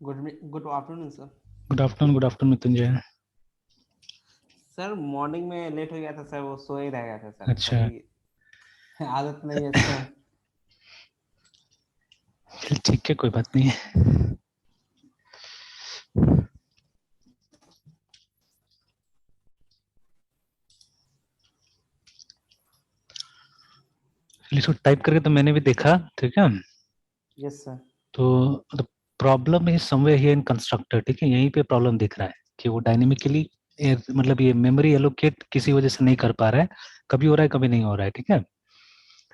Good afternoon sir. Good afternoon Mrityunjay. Sir morning में late हो गया था सर, वो सो ही रह गया था सर, अच्छा, कभी आदत नहीं है सर। चल ठीक है, कोई बात नहीं है। इसको टाइप करके तो मैंने भी देखा, ठीक है। Yes sir. तो the problem is somewhere here in constructor, ठीक है। यहीं पे प्रॉब्लम दिख रहा है कि वो डायनेमिकली मतलब ये मेमोरी एलोकेट किसी वजह से नहीं कर पा रहा है। कभी हो रहा है, कभी नहीं हो रहा है, ठीक है।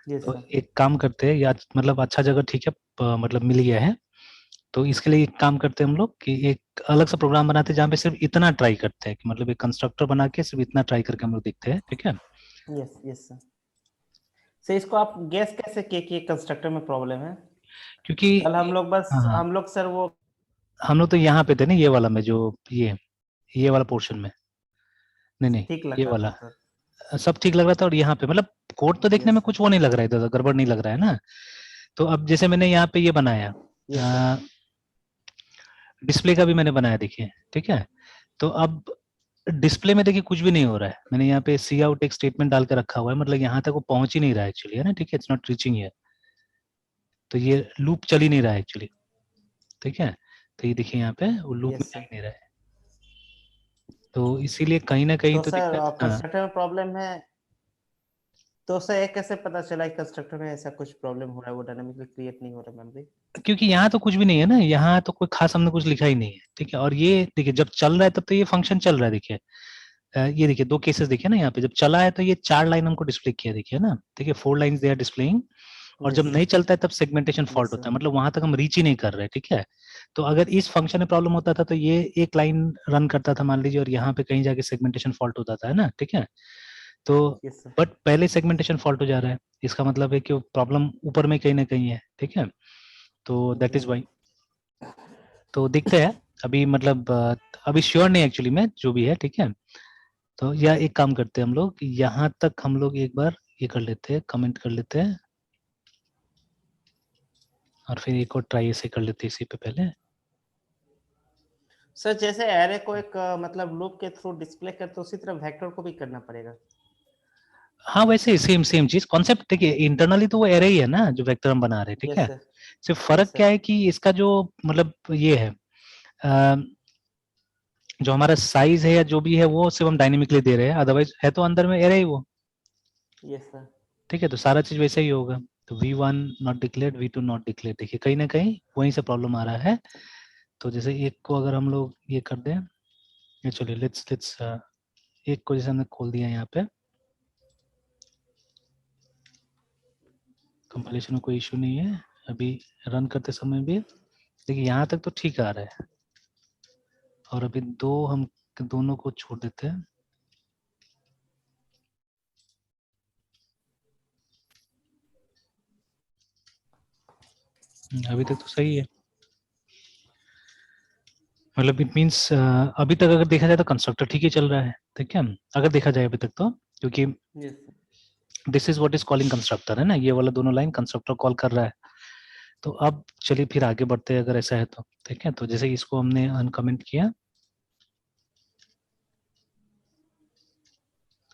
यस तो सर। एक काम करते हैं, या मतलब अच्छा जगह ठीक है, मतलब मिल गया है। तो इसके लिए एक काम करते हैं हम लोग कि एक अलग सा प्रोग्राम बनाते हैं जहाँ पे सिर्फ इतना ट्राई करते हैं कि मतलब एक कंस्ट्रक्टर बना के सिर्फ इतना ट्राई करके हम लोग देखते हैं, ठीक है। Yes yes sir. सर इसको आप गैस कैसे किए कि कंस्ट्रक्टर में प्रॉब्लम है? क्योंकि कल हाँ, हम लोग सर वो हम लोग तो यहाँ पे थे ना, ये वाला में जो ये वाला पोर्शन में। नहीं नहीं, ठीक लग ये रहा था वाला सर। सब ठीक लग रहा था। और यहाँ पे मतलब कोड तो देखने यस में सर। कुछ वो नहीं लग रहा है, इधर गड़बड़ नहीं लग रहा है ना। तो अब जैसे मैंने यहाँ पे ये बनाया, यस सर। डिस्प्ले का भी मैंने बनाया, देखिए, ठीक है। तो अब डिस्प्ले में देखिए कुछ भी नहीं हो रहा है। मैंने यहाँ पे सी आउट एक स्टेटमेंट डाल के रखा हुआ है, मतलब यहाँ तक वो पहुंच ही नहीं रहा है एक्चुअली, है ना, ठीक है। It's not reaching here. तो ये लूप चल ही नहीं रहा है एक्चुअली, ठीक है। तो ये देखिए यहाँ पे वो लूप में यस जा सर। ही नहीं रहा है। तो इसीलिए कहीं ना कहीं तो तो सर दिक्कत, हाँ। कंस्ट्रक्टर में प्रॉब्लम है, तो सर ये कैसे पता चला कि कंस्ट्रक्टर में ऐसा कुछ प्रॉब्लम हो रहा है, वो डायनामिकली क्रिएट नहीं हो रहा मेमोरी? क्योंकि यहाँ तो कुछ भी नहीं है ना, यहाँ तो कोई खास हमने कुछ लिखा ही नहीं है, ठीक है। और ये देखिए जब चल रहा है तब तो ये फंक्शन चल रहा है, देखिए। ये देखिए दो केसेस देखिए ना, यहाँ पे जब चला है तो ये 4 लाइन हमको डिस्प्ले किया, देखिए ना, देखिए 4 लाइंस दे आर डिस्प्लेइंग। और जब यस नहीं चलता है तब सेगमेंटेशन फॉल्ट यस होता सर। है, मतलब वहां तक हम रीच ही नहीं कर रहे, ठीक है। तो अगर इस फंक्शन में प्रॉब्लम होता था तो ये एक लाइन रन करता था मान लीजिए, और यहाँ पे कहीं जाके सेगमेंटेशन फॉल्ट होता था, है ना, ठीक है। तो यस सर। बट पहले सेगमेंटेशन फॉल्ट हो जा रहा है, इसका मतलब है कि प्रॉब्लम ऊपर में कहीं ना कहीं है, ठीक है। तो दैट इज यस वाई। तो देखते हैं अभी, मतलब अभी श्योर नहीं एक्चुअली में जो भी है, ठीक है। तो या एक काम करते हैं हम लोग, यहाँ तक हम लोग एक बार ये कर लेते हैं, कमेंट कर लेते हैं, और फिर एक और ट्राई ऐसे कर लेते हैं इसी पे पहले। सर जैसे एरे को एक मतलब लूप के थ्रू डिस्प्ले करते उसी तरह वेक्टर को भी करना पड़ेगा? हाँ, वैसे सेम सेम चीज कॉन्सेप्ट, देखिए इंटरनली तो वो एरे ही है ना जो वेक्टर हम बना रहे हैं, ठीक यस है। सर। सिर्फ फर्क यस क्या सर। है कि इसका जो मतलब ये है, अ, जो हमारा साइज है या जो भी है वो सिर्फ हम डायनेमिकली दे रहे हैं, अदरवाइज है तो अंदर में एरे ही वो, यस सर। ठीक है। तो सारा चीज वैसे ही होगा। तो V1 not declared, V2 not declared, देखिए कहीं ना कहीं वहीं से प्रॉब्लम आ रहा है। तो जैसे एक को अगर हम लोग ये कर दें, ये चलिए लेट्स लेट्स एक को जैसे हमने खोल दिया यहाँ पे, कंपाइलेशन में कोई इशू नहीं है अभी, रन करते समय भी देखिए यहाँ तक तो ठीक आ रहा है। और अभी दो हम दोनों को छोड़ देते हैं, अभी तक तो सही है। मतलब इट मीन्स अभी तक अगर देखा जाए तो कंस्ट्रक्टर ठीक ही चल रहा है, ठीक है, अगर देखा जाए अभी तक तो। क्योंकि yes sir. This is what is calling constructor, है ना, ये वाला दोनों लाइन कंस्ट्रक्टर कॉल कर रहा है। तो अब चलिए फिर आगे बढ़ते हैं अगर ऐसा है तो, ठीक है। तो जैसे इसको हमने अनकमेंट किया,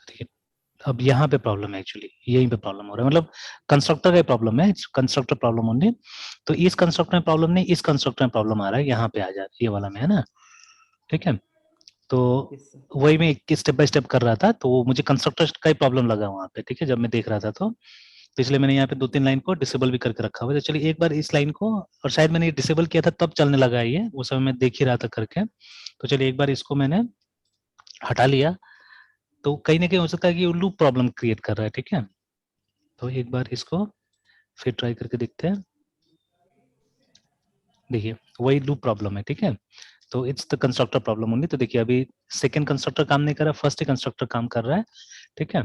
ठीक है। अब यहाँ पे प्रॉब्लम है एक्चुअली, यहीं पे प्रॉब्लम हो रहा है, मतलब कंस्ट्रक्टर का प्रॉब्लम है, कंस्ट्रक्टर प्रॉब्लम ओनली। तो इस कंस्ट्रक्टर में प्रॉब्लम नहीं, इस कंस्ट्रक्टर में प्रॉब्लम आ रहा है, यहाँ पे आ जा ये वाला में, है ना, ठीक है। तो यस सर। वही मैं स्टेप बाय स्टेप कर रहा था, तो मुझे कंस्ट्रक्टर का ही प्रॉब्लम लगा वहाँ पे, ठीक है, जब मैं देख रहा था। तो इसलिए मैंने यहाँ पे 2-3 लाइन को डिसेबल भी करके रखा हुआ है। तो चलिए एक बार इस लाइन को, और शायद मैंने ये डिसेबल किया था तब चलने लगा है ये, वो समय मैं देख ही रहा था करके। तो चलिए एक बार इसको मैंने हटा लिया। तो कहीं ना कहीं हो सकता है कि वो लूप प्रॉब्लम क्रिएट कर रहा है, ठीक है। तो एक बार इसको फिर ट्राई करके देखते हैं, देखिए वही लूप प्रॉब्लम है, ठीक है। तो it's the constructor problem only. तो देखिए अभी सेकंड कंस्ट्रक्टर काम नहीं कर रहा, फर्स्ट ही कंस्ट्रक्टर काम कर रहा है, ठीक है।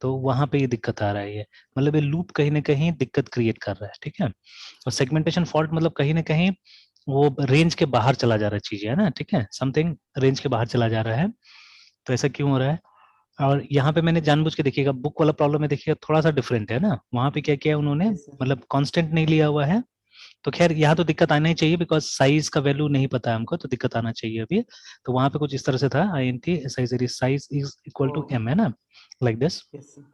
तो वहां पे ये दिक्कत आ रहा है, ये मतलब ये लूप कहीं ना कहीं दिक्कत क्रिएट कर रहा है, ठीक है। और सेगमेंटेशन फॉल्ट मतलब कहीं ना कहीं वो रेंज के बाहर चला जा रहा है चीजें, है ना, ठीक है, समथिंग रेंज के बाहर चला जा रहा है। तो ऐसा क्यों हो रहा है? और यहाँ पे मैंने जानबूझ के, देखिएगा बुक वाला प्रॉब्लम में देखिएगा थोड़ा सा डिफरेंट है ना, वहां पे क्या किया है उन्होंने, यस सर। मतलब कांस्टेंट नहीं लिया हुआ है, तो खैर यहाँ तो दिक्कत आना ही चाहिए बिकॉज साइज का वैल्यू नहीं पता है हमको, तो दिक्कत आना चाहिए अभी। तो वहां पे कुछ इस तरह से था, INT size is equal to M, है ना, like this, yes sir,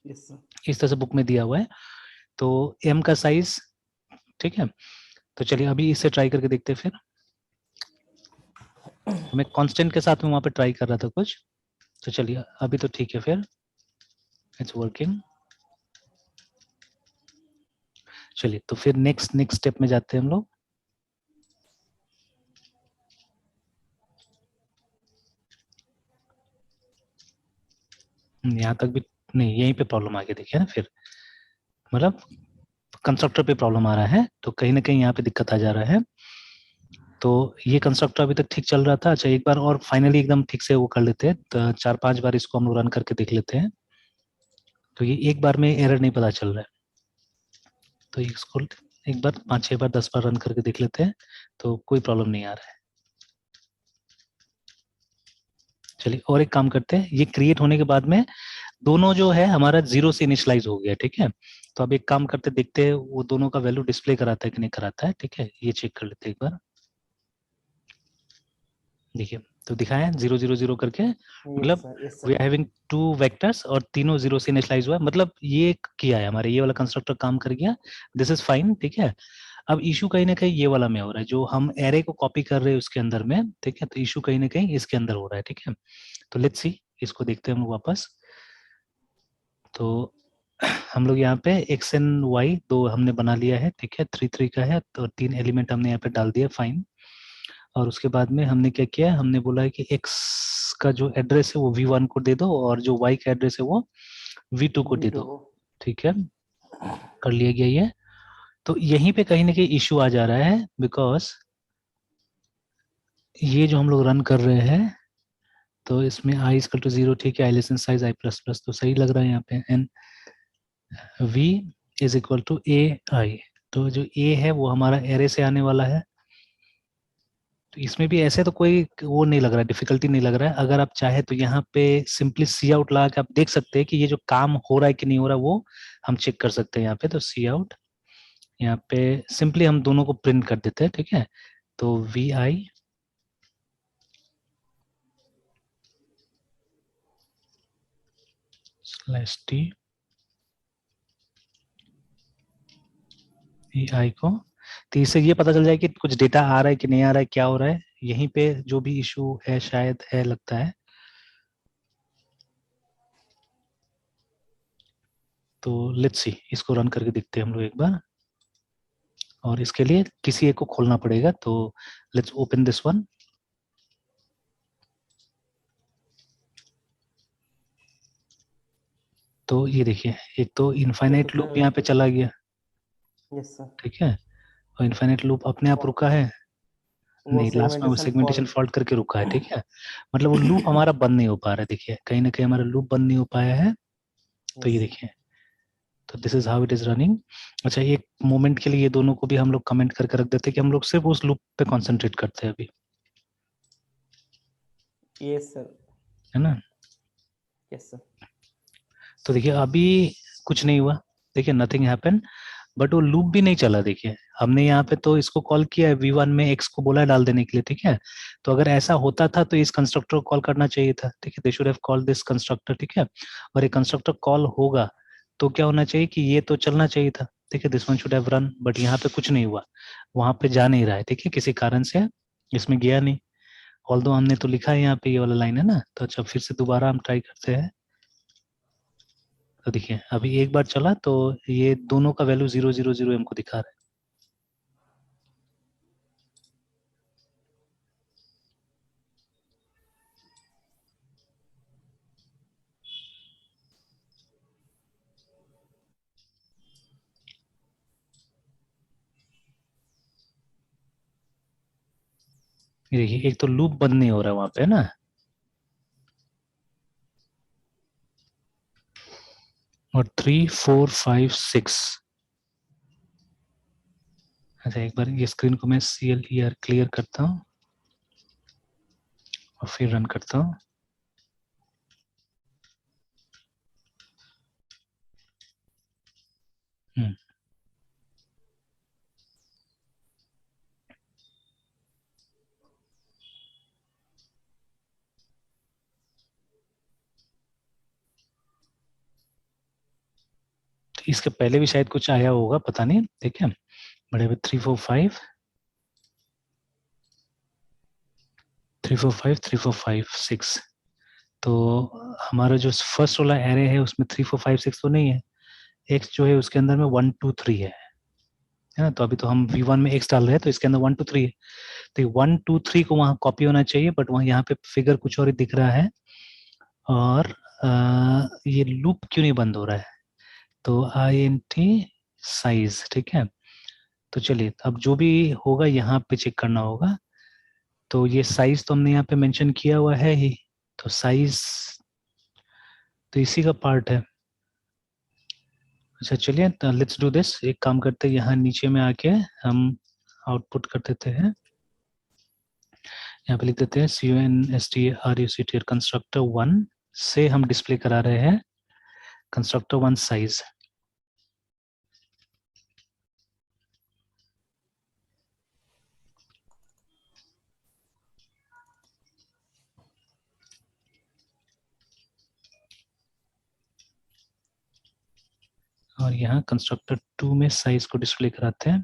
yes sir. इस तरह से बुक में दिया हुआ है। तो M का साइज, ठीक है। तो चलिए अभी इसे ट्राई करके देखते हैं फिर। तो मैं कांस्टेंट के साथ में वहां पे ट्राई कर रहा था कुछ, तो चलिए अभी तो ठीक है फिर, इट्स वर्किंग। चलिए तो फिर नेक्स्ट स्टेप में जाते हैं हम लोग। यहाँ तक भी नहीं, यहीं पे प्रॉब्लम आ गया, देखिए ना फिर, मतलब कंस्ट्रक्टर पे प्रॉब्लम आ रहा है, तो कहीं ना कहीं यहाँ पे दिक्कत आ जा रहा है। तो ये कंस्ट्रक्टर अभी तक ठीक चल रहा था। अच्छा एक बार और फाइनली एकदम ठीक से वो कर लेते हैं, तो 4-5 बार इसको हम लोग रन करके देख लेते हैं। तो ये एक बार में एरर नहीं पता चल रहा है, तो इसको एक बार 5-6 बार 10 बार रन करके देख लेते हैं, तो कोई प्रॉब्लम नहीं आ रहा है। चलिए और एक काम करते हैं, ये क्रिएट होने के बाद में दोनों जो है हमारा 0 से इनिशियलाइज हो गया, ठीक है। तो अब एक काम करते देखते हैं वो दोनों का वैल्यू डिस्प्ले कराता है कि नहीं कराता है, ठीक है, ये चेक कर लेते हैं एक बार। देखिए तो दिखाया 0 0 0 करके, मतलब वी आर हैविंग 2 वेक्टर्स और तीनों 0 से इनिशियलाइज हुआ है, मतलब ये किया है हमारे, ये वाला कंस्ट्रक्टर काम कर गया, दिस इज फाइन, ठीक है। अब इशू कहीं ना कहीं ये वाला में हो रहा है, जो हम एरे को कॉपी कर रहे हैं उसके अंदर में, ठीक है, तो इशू कहीं ना कहीं इसके अंदर हो रहा है, ठीक है। तो लेट्स सी, इसको देखते हैं हम लोग वापस। तो हम लोग यहाँ पे एक्स एंड वाई दो हमने बना लिया है, ठीक है, 3 3 का है, तो 3 एलिमेंट हमने यहाँ पे डाल दिया, फाइन। और उसके बाद में हमने क्या किया, हमने बोला है कि x का जो एड्रेस है वो v1 को दे दो, और जो y का एड्रेस है वो v2 को दे दो, ठीक है, कर लिया गया ये। तो यहीं पे कहीं ना कहीं इश्यू आ जा रहा है, बिकॉज ये जो हम लोग रन कर रहे हैं, तो इसमें i इक्वल टू 0, ठीक है, i less than size i plus plus, तो सही लग रहा है यहाँ पे, and v is equal to a i, तो जो a है वो हमारा एरे से आने वाला है। तो इसमें भी ऐसे तो कोई वो नहीं लग रहा है, डिफिकल्टी नहीं लग रहा है। अगर आप चाहे तो यहाँ पे सिंपली सी आउट लगा के आप देख सकते हैं कि ये जो काम हो रहा है कि नहीं हो रहा है, वो हम चेक कर सकते हैं यहाँ पे। तो सी आउट, यहाँ पे सिंपली हम दोनों को प्रिंट कर देते हैं, ठीक है। तो V I slash T V I को, तो इससे ये पता चल जाए कि कुछ डेटा आ रहा है कि नहीं आ रहा है, क्या हो रहा है। यहीं पे जो भी इशू है शायद है, लगता है। तो लेट्स सी, इसको रन करके देखते हैं हम लोग एक बार, और इसके लिए किसी एक को खोलना पड़ेगा। तो लेट्स ओपन दिस वन। तो ये देखिए, एक तो इनफाइनाइट लूप यहाँ पे चला गया, यस सर। ठीक है, और इनफाइनाइट लूप अपने आप रुका है, नहीं, लास्ट में वो सेगमेंटेशन फॉल्ट करके रुका है, ठीक है। मतलब वो लूप हमारा बंद नहीं हो पा रहा है, देखिए कहीं ना कहीं हमारा लूप बंद नहीं हो पाया है। तो ये देखिए, तो this is how it is running. अच्छा एक मोमेंट के लिए ये दोनों को भी हम लोग कमेंट करके रख देते हैं कि हम लोग सिर्फ उस लूप पे कॉन्सेंट्रेट करते हैं अभी, यस सर, है ना। Yes sir. तो देखिए अभी कुछ नहीं हुआ, देखिए नथिंग हैपन, बट वो लूप भी नहीं चला। देखिए हमने यहाँ पे तो इसको कॉल किया है, v1 में x को बोला है डाल देने के लिए, ठीक है। तो अगर ऐसा होता था तो इस कंस्ट्रक्टर को कॉल करना चाहिए था, ठीक है, they should have called this constructor, ठीक है। और ये कंस्ट्रक्टर कॉल होगा तो क्या होना चाहिए कि ये तो चलना चाहिए था, ठीक है, this one should have run, but यहाँ पे कुछ नहीं हुआ, वहां पे जा नहीं रहा है, ठीक है, किसी कारण से इसमें गया नहीं। ऑल्दो हमने तो लिखा है यहाँ पे, ये वाला लाइन है ना। तो अच्छा फिर से दोबारा हम ट्राई करते हैं। तो देखिए अभी एक बार चला तो ये दोनों का वैल्यू 0 0 0 हमको दिखा रहा है। ये देखिए एक तो लूप बंद नहीं हो रहा है वहां पे, है ना। और 3 4 5 6, अच्छा एक बार ये स्क्रीन को मैं CLER क्लियर करता हूँ और फिर रन करता हूँ। इसके पहले भी शायद कुछ आया होगा, पता नहीं, ठीक है। बड़े 3 4 5 3 4 5 3 4 5 6, तो हमारा जो फर्स्ट वाला एरे है उसमें 3 4 5 6 तो नहीं है, x जो है उसके अंदर में 1 2 3 है ना। तो अभी तो हम v1 में x डाल रहे हैं, तो इसके अंदर 1 2 3 है, तो 1 2 3 को वहां कॉपी होना चाहिए, बट वहां यहाँ पे फिगर कुछ और ही दिख रहा है, और ये लूप क्यों नहीं बंद हो रहा है, तो int साइज, ठीक है। तो चलिए अब जो भी होगा यहाँ पे चेक करना होगा। तो ये साइज तो हमने यहाँ पे मेंशन किया हुआ है ही, तो साइज तो इसी का पार्ट है। अच्छा चलिए लेट्स डू दिस, एक काम करते हैं, यहाँ नीचे में आके हम आउटपुट कर देते हैं, यहाँ पे लिख देते हैं CUNSTRUCTR कंस्ट्रक्टर 1 से हम डिस्प्ले करा रहे हैं कंस्ट्रक्टर 1 साइज। और यहाँ कंस्ट्रक्टर 2 में साइज को डिस्प्ले कराते हैं।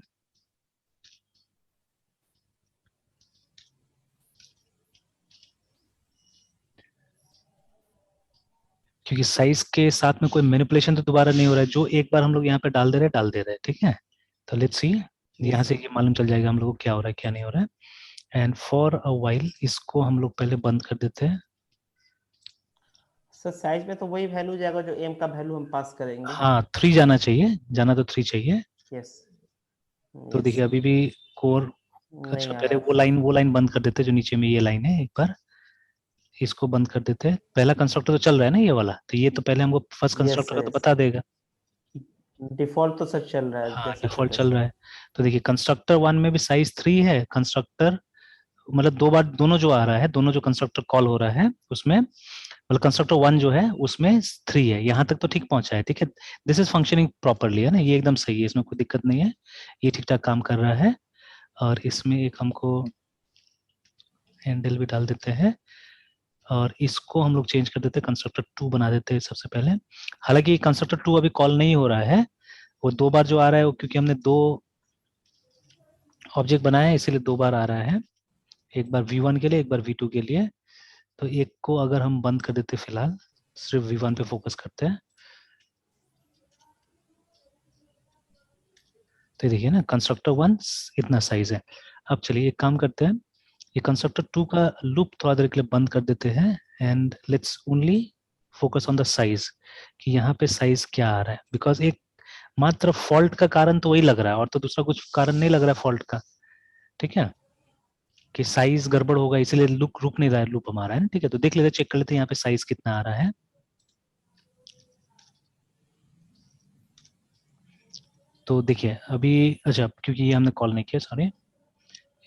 क्योंकि साइज के साथ में कोई मैनिपुलेशन तो दोबारा नहीं हो रहा है, जो एक बार हम लोग यहाँ पे डाल दे रहे हैं, ठीक है। तो लेट्स सी, यहाँ से ये मालूम चल जाएगा हम लोग को क्या हो रहा है क्या नहीं हो रहा है। एंड फॉर अ व्हाइल इसको हम लोग पहले बंद कर देते हैं। सर साइज में तो वही वैल्यू जाएगा जो m का वैल्यू हम पास करेंगे। हाँ 3 जाना चाहिए, जाना तो 3 चाहिए। यस तो देखिए अभी भी कोर नहीं आ पहले रहा। वो लाइन बंद कर देते हैं जो नीचे में ये लाइन है, एक बार इसको बंद कर देते हैं। पहला कंस्ट्रक्टर तो चल रहा है ना ये वाला, तो ये तो पहले हमको फर्स्ट कंस्ट्रक्टर का तो बता देगा। डिफॉल्ट तो सर चल रहा है हाँ जैसा डिफॉल्ट था चल वैसा। रहा है। तो देखिए कंस्ट्रक्टर 1 में भी साइज 3 है, कंस्ट्रक्टर मतलब दो बार दोनों जो आ रहा है, दोनों जो कंस्ट्रक्टर कॉल हो रहा है उसमें, मतलब कंस्ट्रक्टर 1 जो है उसमें 3 है। यहाँ तक तो ठीक पहुंचा है, ठीक है। दिस इज फंक्शनिंग प्रॉपरली, है ना, ये एकदम सही है, इसमें कोई दिक्कत नहीं है, ये ठीक ठाक काम कर रहा है। और इसमें एक हमको हैंडल भी डाल देते हैं, और इसको हम लोग चेंज कर देते हैं, कंस्ट्रक्टर 2 बना देते हैं सबसे पहले। हालांकि कंस्ट्रक्टर 2 अभी कॉल नहीं हो रहा है, वो दो बार जो आ रहा है वो क्योंकि हमने दो ऑब्जेक्ट बनाया है इसीलिए दो बार आ रहा है, एक बार v1 के लिए एक बार v2 के लिए। तो एक को अगर हम बंद कर देते फिलहाल, सिर्फ v1 पे फोकस करते हैं, तो देखिए ना कंस्ट्रक्टर 1 इतना साइज है। अब चलिए एक काम करते हैं, ये कंस्ट्रक्टर 2 का लूप थोड़ा देर के लिए बंद कर देते हैं, and let's only focus on the size, कि यहाँ पे साइज क्या आ रहा है। बिकॉज एक मात्र फॉल्ट का कारण तो वही लग रहा है, और तो दूसरा कुछ कारण नहीं लग रहा है फॉल्ट का, ठीक है, कि साइज गड़बड़ होगा इसलिए रुक नहीं रहा है लूप हमारा, है ना। ठीक है, तो देख लेते, चेक कर लेते हैं यहाँ पे साइज कितना आ रहा है। तो देखिए अभी, अच्छा क्योंकि ये हमने कॉल नहीं किया, सॉरी,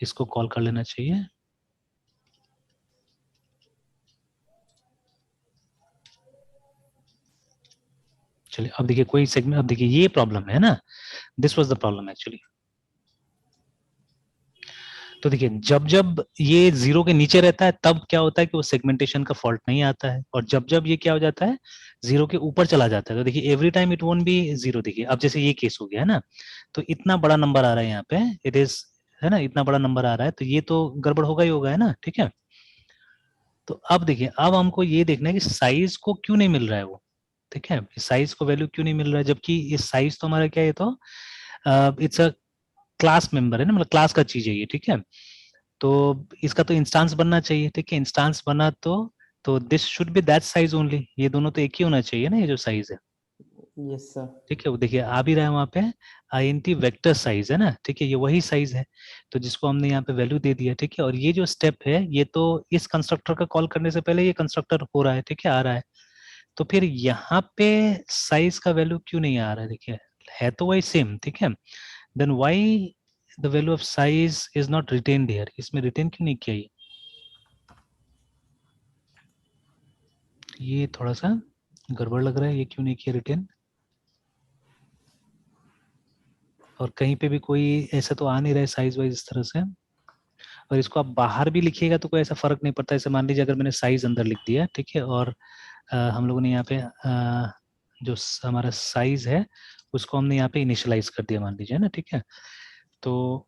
इसको कॉल कर लेना चाहिए। चलिए अब देखिए कोई सेगमेंट, अब देखिए ये प्रॉब्लम है ना, this was the problem actually. तो देखिए जब जब ये 0 के नीचे रहता है तब क्या होता है कि वो सेगमेंटेशन का फॉल्ट नहीं आता है, और जब जब ये क्या हो जाता है 0 के ऊपर चला जाता है, तो देखिए every time it won't be 0। देखिए अब जैसे ये केस हो गया है ना, तो इतना बड़ा नंबर आ रहा है यहाँ पे, इट इज, है ना, इतना बड़ा नंबर आ रहा है, तो ये तो गड़बड़ होगा ही होगा, है ना, ठीक है। तो अब देखिए अब हमको ये देखना है कि साइज को क्यों नहीं मिल रहा है वो, ठीक है, साइज को वैल्यू क्यों नहीं मिल रहा है, जबकि इस साइज तो हमारा क्या है, तो इट्स अ क्लास मेंबर है ना, मतलब क्लास का चीज है ये, ठीक है। तो इसका तो इंस्टांस बनना चाहिए, ठीक है, इंस्टांस बना तो this should be that size only, ये दोनों तो एक ही होना चाहिए ना, ये जो साइज है, यस सर। ठीक है। वो देखिए आ भी रहा है वहां पे int वेक्टर साइज, है ना, ठीक है, ये वही साइज है, तो जिसको हमने यहाँ पे वैल्यू दे दिया, ठीक है। और ये जो स्टेप है ये तो इस कंस्ट्रक्टर का कॉल करने से पहले ये कंस्ट्रक्टर हो रहा है, ठीक है, आ रहा है। तो फिर यहाँ पे साइज का वैल्यू क्यों नहीं आ रहा है, देखिए है तो वही सेम, ठीक है, then why the value of size is not retained here, इसमें रिटेन क्यों नहीं किया ये थोड़ा सा गड़बड़ लग रहा है, ये क्यों नहीं किया रिटेन। और कहीं पे भी कोई ऐसा तो आ नहीं रहा है साइज वाइज इस तरह से, और इसको आप बाहर भी लिखिएगा तो कोई ऐसा फर्क नहीं पड़ता। जैसे मान लीजिए अगर मैंने साइज अंदर लिख दिया, ठीक है, और हम लोगों ने यहाँ पे जो हमारा साइज है उसको हमने यहाँ पे इनिशियलाइज कर दिया, मान लीजिए ना, ठीक है। तो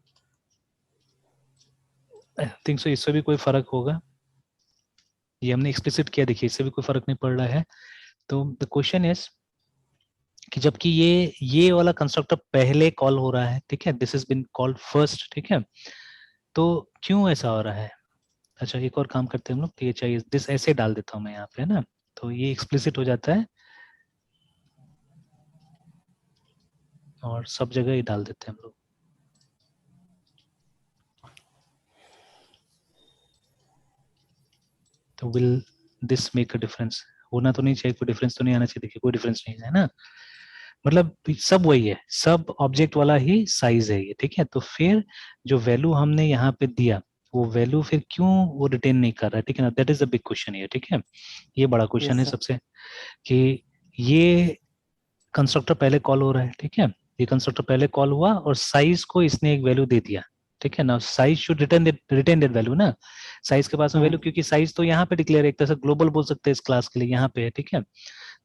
आई थिंक सो इससे भी कोई फर्क होगा, ये हमने एक्सप्लिसिट किया, देखिए इससे भी कोई फर्क नहीं पड़ रहा है। तो द क्वेश्चन इज कि जबकि ये वाला कंस्ट्रक्टर पहले कॉल हो रहा है, ठीक है, this is been called first, ठीक है, तो क्यों ऐसा हो रहा है? अच्छा एक और काम करते हैं हम लोग, ये चाहिए दिस ऐसे डाल देता हूँ मैं यहाँ पे, है ना, तो ये एक्सप्लिसिट हो जाता है और सब जगह ही डाल देते हैं हम लोग। तो will this make a difference? होना तो नहीं चाहिए, कोई डिफरेंस तो नहीं आना चाहिए, देखिए कोई डिफरेंस नहीं है ना, मतलब सब वही है, सब ऑब्जेक्ट वाला ही साइज है ये, ठीक है। तो फिर जो वैल्यू हमने यहाँ पे दिया वो वैल्यू फिर क्यों वो रिटेन नहीं कर रहा है, ठीक है ना, that is the big question है, ठीक है, ये बड़ा क्वेश्चन है यस सर। सबसे, कि ये कंस्ट्रक्टर पहले कॉल हो रहा है, ठीक है, ये कंस्ट्रक्टर पहले कॉल हुआ और साइज को इसने एक वैल्यू दे दिया, ठीक है ना, size should retain that value ना, साइज के पास में वैल्यू, क्योंकि साइज तो यहाँ पे डिक्लेयर है, एक तरह से ग्लोबल बोल सकते हैं इस क्लास के लिए, यहाँ पे है, ठीक है,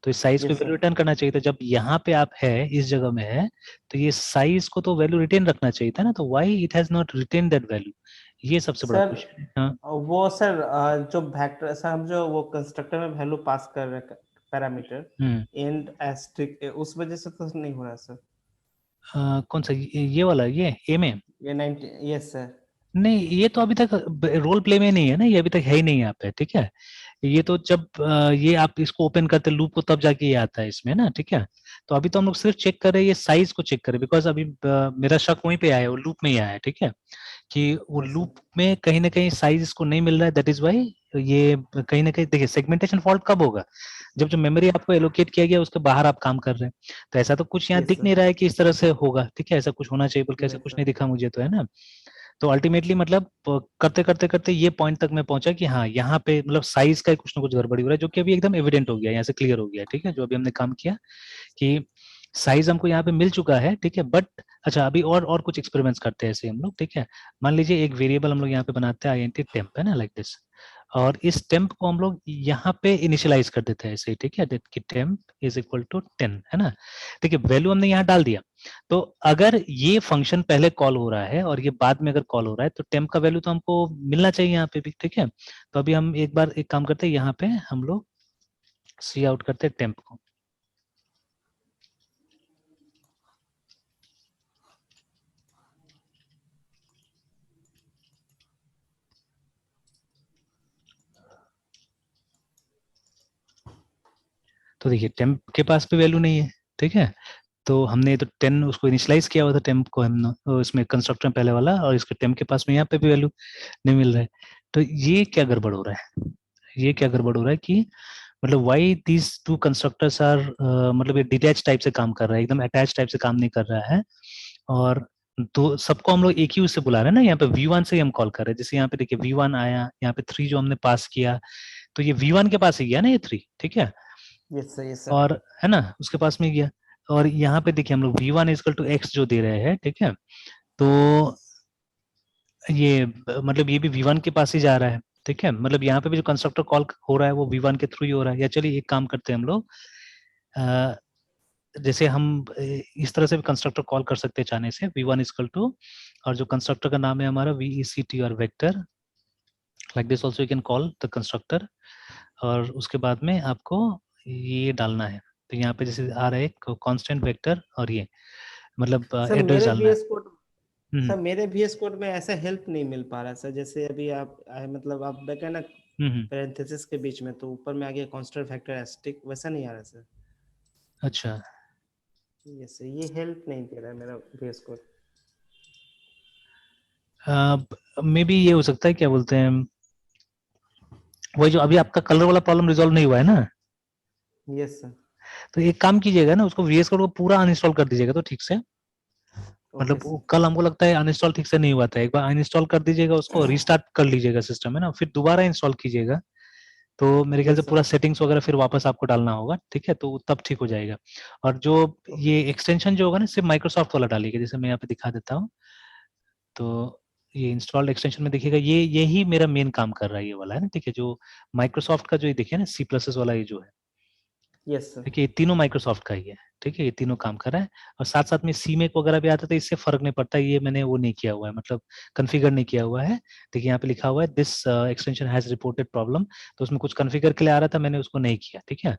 तो इस साइज को यस वैल्यू सर। रिटर्न करना चाहिए था, जब यहाँ पे आप है इस जगह में है तो ये साइज को तो वैल्यू रिटेन रखना चाहिए था ना, तो why it has not retain that value, ये सबसे बड़ा सर क्वेश्चन है। हाँ वो सर जो वेक्टर सर, हम जो वो कंस्ट्रक्टर में वैल्यू पास कर रहे हैं पैरामीटर हम्म एंड एस्ट्रिक, उस वजह से तो नहीं हो रहा सर। कौन सा ये वाला ये ए में? ये 90, यस सर। नहीं ये तो अभी तक रोल प्ले में नहीं है ना, ये अभी तक है ही नहीं यहाँ पे, ठीक है, ये तो जब ये आप इसको ओपन करते लूप को तब जाके ये आता है इसमें ना, ठीक है, तो अभी तो हम लोग सिर्फ चेक कर रहे हैं ये साइज को चेक कर रहे हैं, बिकॉज अभी मेरा शक वहीं पे आया है, वो लूप में ही आया है, ठीक है, कि वो यस सर। लूप में कहीं ना कहीं साइज इसको नहीं मिल रहा है, दैट इज वाई ये कहीं ना कहीं, देखिए सेगमेंटेशन फॉल्ट कब होगा, जब जो मेमोरी आपको एलोकेट किया गया उसके बाहर आप काम कर रहे हैं, तो ऐसा तो कुछ यहाँ यस दिख सर। नहीं रहा है कि इस तरह से होगा, ठीक है, ऐसा कुछ होना चाहिए बल्कि ऐसा नहीं कुछ सर। नहीं दिखा मुझे तो, है ना, तो अल्टीमेटली मतलब करते करते करते ये पॉइंट तक मैं पहुंचा कि हाँ यहाँ पे मतलब साइज का कुछ ना कुछ गड़बड़ी हो रहा है, जो कि अभी एकदम एविडेंट हो गया, यहाँ से क्लियर हो गया, ठीक है, जो अभी हमने काम किया कि साइज हमको यहाँ पे मिल चुका है, ठीक है, बट अच्छा अभी और कुछ एक्सपेरिमेंट्स करते हैं ऐसे हम लोग, ठीक है, मान लीजिए एक वेरिएबल हम लोग यहाँ पे बनाते हैं INT टेम्प, है ना, लाइक दिस, और इस टेम्प को हम लोग यहाँ पे इनिशियलाइज कर देते हैं ऐसे, ठीक है, कि टेम्प इज इक्वल टू 10, है ना, देखिए वैल्यू हमने यहाँ डाल दिया, तो अगर ये फंक्शन पहले कॉल हो रहा है और ये बाद में अगर कॉल हो रहा है तो टेम्प का वैल्यू तो हमको मिलना चाहिए यहाँ पे भी, ठीक है, तो अभी हम एक बार एक काम करते हैं, यहाँ पे हम लोग सी आउट करते हैं टेम्प को, तो देखिए टेम्प के पास भी वैल्यू नहीं है, ठीक है, तो हमने तो 10 उसको इनिशियलाइज किया हुआ था टेम्प को हमने इसमें कंस्ट्रक्टर पहले वाला, और इसके टेम्प के पास में यहाँ पे भी वैल्यू नहीं मिल रहा है, तो ये क्या गड़बड़ हो रहा है, ये क्या गड़बड़ हो रहा है कि मतलब why these two constructors are, मतलब ये डिटैच टाइप से काम कर रहा है, एकदम अटैच टाइप से काम नहीं कर रहा है, और तो सबको हम लोग एक ही उससे बुला रहे हैं ना, यहाँ पे V1 से ही हम कॉल कर रहे हैं, जैसे यहाँ पे देखिए V1 आया, यहाँ पे 3 जो हमने पास किया, तो ये V1 के पास ही गया ना ये 3, ठीक है, यस सर। Yes sir. और है ना उसके पास में गया, और यहाँ पे देखिए हम लोग V1 इजकल टू x जो दे रहे हैं, ठीक है, तो ये मतलब ये भी V1 के पास ही जा रहा है, ठीक है, मतलब यहाँ पे भी जो कंस्ट्रक्टर कॉल हो रहा है वो V1 के थ्रू ही हो रहा है, या चलिए एक काम करते हैं हम लोग, जैसे हम इस तरह से भी कंस्ट्रक्टर कॉल कर सकते हैं चाहने से, V1 इजकल टू, और जो कंस्ट्रक्टर का नाम है हमारा VECT और vector, like this also you can call the constructor, और उसके बाद में आपको ये डालना है, तो यहाँ पे जैसे आ रहा है कांस्टेंट वेक्टर, और ये मतलब सर एड्रेस मेरे डालना है। VS कोड हम्म सर मेरे VS कोड में ऐसा हेल्प नहीं मिल पा रहा सर, जैसे अभी आप मतलब आप देखें ना हम्म, पैरेंथेसिस के बीच में, तो ऊपर में आ गया कांस्टेंट फैक्टर एस्टिक, वैसा नहीं आ रहा सर। अच्छा यस सर, ये हेल्प नहीं दे रहा है मेरा VS कोड। मे बी ये हो सकता है, क्या बोलते हैं, वही जो अभी आपका कलर वाला प्रॉब्लम रिजॉल्व नहीं हुआ है ना, यस सर। तो एक काम कीजिएगा ना, उसको VS कोड को पूरा अनइंस्टॉल कर दीजिएगा तो ठीक से, ओके मतलब सर। कल हमको लगता है अनइंस्टॉल ठीक से नहीं हुआ था, एक बार अनइंस्टॉल कर दीजिएगा उसको, रीस्टार्ट कर लीजिएगा सिस्टम है ना, फिर दोबारा इंस्टॉल कीजिएगा, तो मेरे ख्याल से यस सर। पूरा सेटिंग्स वगैरह फिर वापस आपको डालना होगा, ठीक है, तो तब ठीक हो जाएगा, और जो ओके ये सर। एक्सटेंशन जो होगा ना सिर्फ माइक्रोसॉफ्ट वाला डालिएगा, जैसे मैं यहाँ पे दिखा देता हूँ, तो ये इंस्टॉल्ड एक्सटेंशन में देखिएगा, ये यही मेरा मेन काम कर रहा है, ये वाला है ना, ठीक है, जो माइक्रोसॉफ्ट का जो ये देखिए ना C++ वाला ये जो है, यस सर। देखिए ये तीनों माइक्रोसॉफ्ट का ही है, ठीक है, ये तीनों काम कर रहा है। और साथ साथ में सीमेक वगैरह भी आता था, इससे फर्क नहीं पड़ता, ये मैंने वो नहीं किया हुआ है, मतलब कॉन्फ़िगर नहीं किया हुआ है। देखिए यहाँ पे लिखा हुआ है this extension has reported problem, तो उसमें कुछ कॉन्फ़िगर के लिए आ रहा था, मैंने उसको नहीं किया, ठीक है।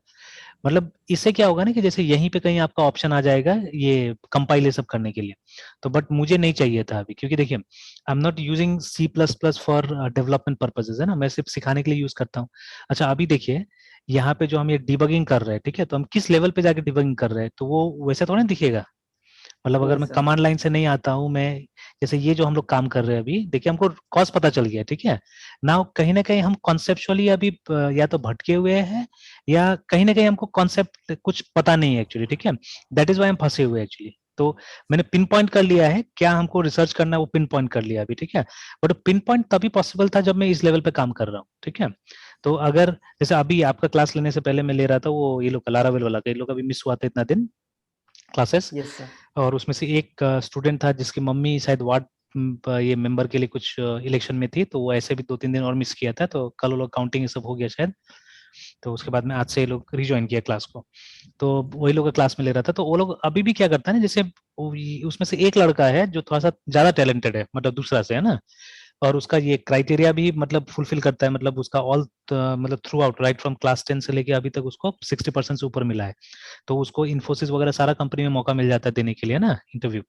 मतलब इससे क्या होगा ना कि जैसे यहीं पे कहीं आपका ऑप्शन आ जाएगा ये कंपाइल ये सब करने के लिए, तो बट मुझे नहीं चाहिए था अभी, क्योंकि देखिए I am not using C plus plus for development purposes, है ना, मैं सिर्फ सिखाने के लिए यूज करता हूँ। अच्छा अभी देखिए यहाँ पे जो हम ये डिबगिंग कर रहे हैं, ठीक है, तो हम किस लेवल पे जाके डिबगिंग कर रहे हैं, तो वो वैसे थोड़ा ना दिखेगा। मतलब अगर मैं यस सर। कमांड लाइन से नहीं आता हूँ, मैं जैसे ये जो हम लोग काम कर रहे हैं अभी, देखिए हमको कॉज पता चल गया, ठीक है ना कहीं हम कॉन्सेप्चुअली अभी या तो भटके हुए हैं, या कहीं ना कहीं हमको कॉन्सेप्ट कुछ पता नहीं है एक्चुअली, ठीक है, दैट इज वाई हम फंसे हुए एक्चुअली। तो मैंने पिन पॉइंट कर लिया है, क्या हमको रिसर्च करना है वो पिन पॉइंट कर लिया अभी, ठीक है। बट पिन पॉइंट तभी पॉसिबल था जब मैं इस लेवल पे काम कर रहा हूँ, ठीक है। तो अगर जैसे अभी आपका क्लास लेने से पहले मैं ले रहा था वो ये लोग का लारावेल वाला का, ये लोग अभी मिस हुआ था इतना दिन क्लासेस, यस सर। और उसमें से एक स्टूडेंट था जिसकी मम्मी शायद वार्ड ये मेंबर के लिए कुछ इलेक्शन में थी, तो वो ऐसे भी 2-3 दिन और मिस किया था, तो कल वो लोग काउंटिंग ये सब हो गया शायद, तो उसके बाद में आज से ये लोग रिज्वाइन किया क्लास को, तो वही लोग का क्लास में ले रहा था। तो वो लोग अभी भी क्या करता है ना, जैसे उसमें से एक लड़का है जो थोड़ा सा ज्यादा टैलेंटेड है, मतलब दूसरा से, है ना, और उसका ये क्राइटेरिया भी मतलब फुलफिल करता है, मतलब उसका ऑल मतलब through out right from class 10 से लेके अभी तक उसको 60% से ऊपर मिला है, तो उसको इन्फोसिस वगैरह सारा कंपनी में मौका मिल जाता है देने के लिए ना इंटरव्यू।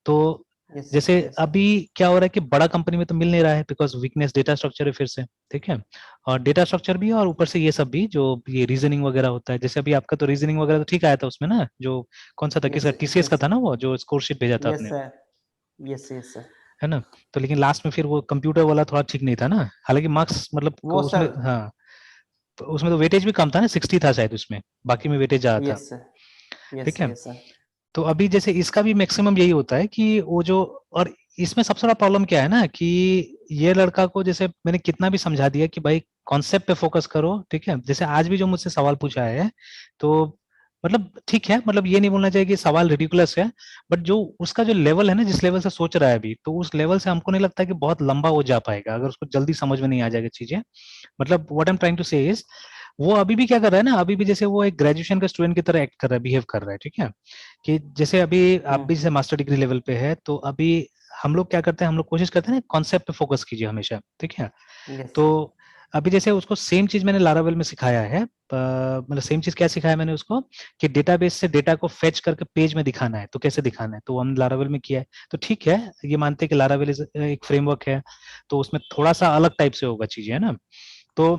तो यस सर। जैसे यस सर। अभी क्या हो रहा है कि बड़ा कंपनी में तो मिल नहीं रहा है, बिकॉज वीकनेस डेटा स्ट्रक्चर है फिर से, ठीक है, और डेटा स्ट्रक्चर भी है, और ऊपर से ये सब भी जो ये रीजनिंग वगैरह होता है, जैसे अभी आपका तो रीजनिंग वगैरह तो ठीक आया था उसमें ना, जो कौन सा था, यस किसका, टीसीएस का यस था ना, वो जो स्कोर शीट भेजा था यस आपने, सर। Yes yes sir. है ना। तो लेकिन लास्ट में फिर वो कंप्यूटर वाला थोड़ा ठीक नहीं था ना, हालांकि मार्क्स मतलब वो उसमें, सर। हाँ, तो उसमें तो वेटेज भी कम था ना, 60 था शायद उसमें, बाकी में वेटेज ज्यादा था, यस सर। यस ठीक है। Yes sir. तो अभी जैसे इसका भी मैक्सिमम यही होता है कि वो जो, और इसमें सबसे बड़ा प्रॉब्लम क्या है ना कि ये लड़का को जैसे मैंने कितना भी समझा दिया कि भाई कॉन्सेप्ट पे फोकस करो, ठीक है, जैसे आज भी जो मुझसे सवाल पूछा है, तो मतलब ठीक है, मतलब ये नहीं बोलना चाहिए कि सवाल रिडिकुलस है, बट जो उसका जो लेवल है ना, जिस लेवल से सोच रहा है अभी, तो उस लेवल से हमको नहीं लगता कि बहुत लंबा वो जा पाएगा अगर उसको जल्दी समझ में नहीं आ जाएगा चीजें। मतलब what I am trying to say is, वो अभी भी क्या कर रहा है ना, अभी भी जैसे वो एक ग्रेजुएशन का स्टूडेंट की तरह एक्ट कर रहा है, बिहेव कर रहा है, ठीक है, कि जैसे अभी आप भी जैसे मास्टर डिग्री लेवल पे है, तो अभी हम लोग क्या करते हैं, हम लोग कोशिश करते हैं ना कॉन्सेप्ट पे फोकस कीजिए हमेशा, ठीक है। यस तो सर। अभी जैसे उसको सेम चीज मैंने लारावेल में सिखाया है, मतलब सेम चीज क्या सिखाया मैंने उसको, कि डेटाबेस से डेटा को फेच करके पेज में दिखाना है, तो कैसे दिखाना है, तो हम लारावेल में किया है। तो ठीक है, ये मानते हैं कि लारावेल एक फ्रेमवर्क है, तो उसमें थोड़ा सा अलग टाइप से होगा चीजें, है ना, तो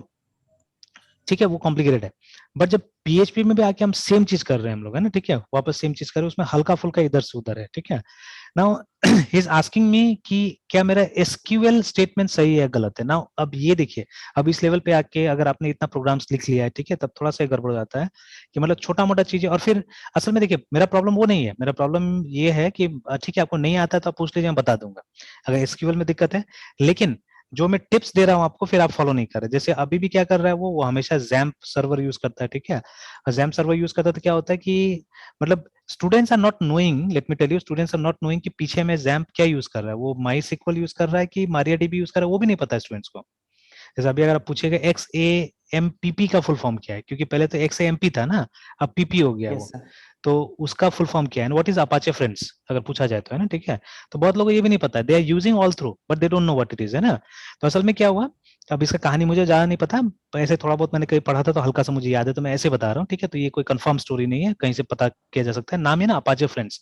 ठीक है वो कॉम्प्लिकेटेड है। बट जब पीएचपी में भी आके हम सेम चीज कर रहे हैं हम लोग, है ना, ठीक है, वापस सेम चीज कर रहे हैं, उसमें हल्का फुल्का इधर से उधर है, ठीक है। Now he is asking me कि क्या मेरा एसक्यूएल स्टेटमेंट सही है गलत है। नाउ अब ये देखिए, अब इस लेवल पे आके अगर आपने इतना प्रोग्राम्स लिख लिया है, ठीक है, तब थोड़ा सा गड़बड़ हो जाता है कि मतलब छोटा मोटा चीजें, और फिर असल में देखिए मेरा प्रॉब्लम वो नहीं है, मेरा प्रॉब्लम ये है कि ठीक है आपको नहीं आता है तो आप पूछ लीजिए, मैं बता दूंगा अगर एसक्यूएल में दिक्कत है। लेकिन जो मैं टिप्स दे रहा हूँ आपको, फिर आप फॉलो नहीं कर रहे, जैसे अभी भी क्या कर रहा है वो हमेशा जैम्प सर्वर यूज करता है, ठीक है, जैम्प सर्वर यूज करता है, तो क्या होता है कि मतलब students are not knowing, let me tell you, students are not knowing कि पीछे में जैम्प क्या यूज कर रहा है, वो माई सिक्वल यूज कर रहा है कि मारियाडीबी यूज कर रहा है, वो भी नहीं पता है स्टूडेंट्स को। जैसे अभी अगर आप पूछेगा एक्स ए एम पीपी का फुल फॉर्म क्या है, क्योंकि पहले तो एक्स ए एम पी था ना, अब पीपी हो गया यस वो, सर। तो उसका फुल फॉर्म क्या है, व्हाट इज अपाचे फ्रेंड्स अगर पूछा जाए तो, है ना, ठीक है। तो बहुत लोगों को ये भी नहीं पता है, they are using all through but they don't know what it is, है ना। तो असल में क्या हुआ, अब इसका कहानी मुझे ज्यादा नहीं पता, ऐसे थोड़ा बहुत मैंने कहीं पढ़ा था तो हल्का सा मुझे याद है, तो मैं ऐसे बता रहा हूँ, ठीक है, तो ये कोई कंफर्म स्टोरी नहीं है, कहीं से पता किया जा सकता है, नाम है ना अपाचे फ्रेंड्स।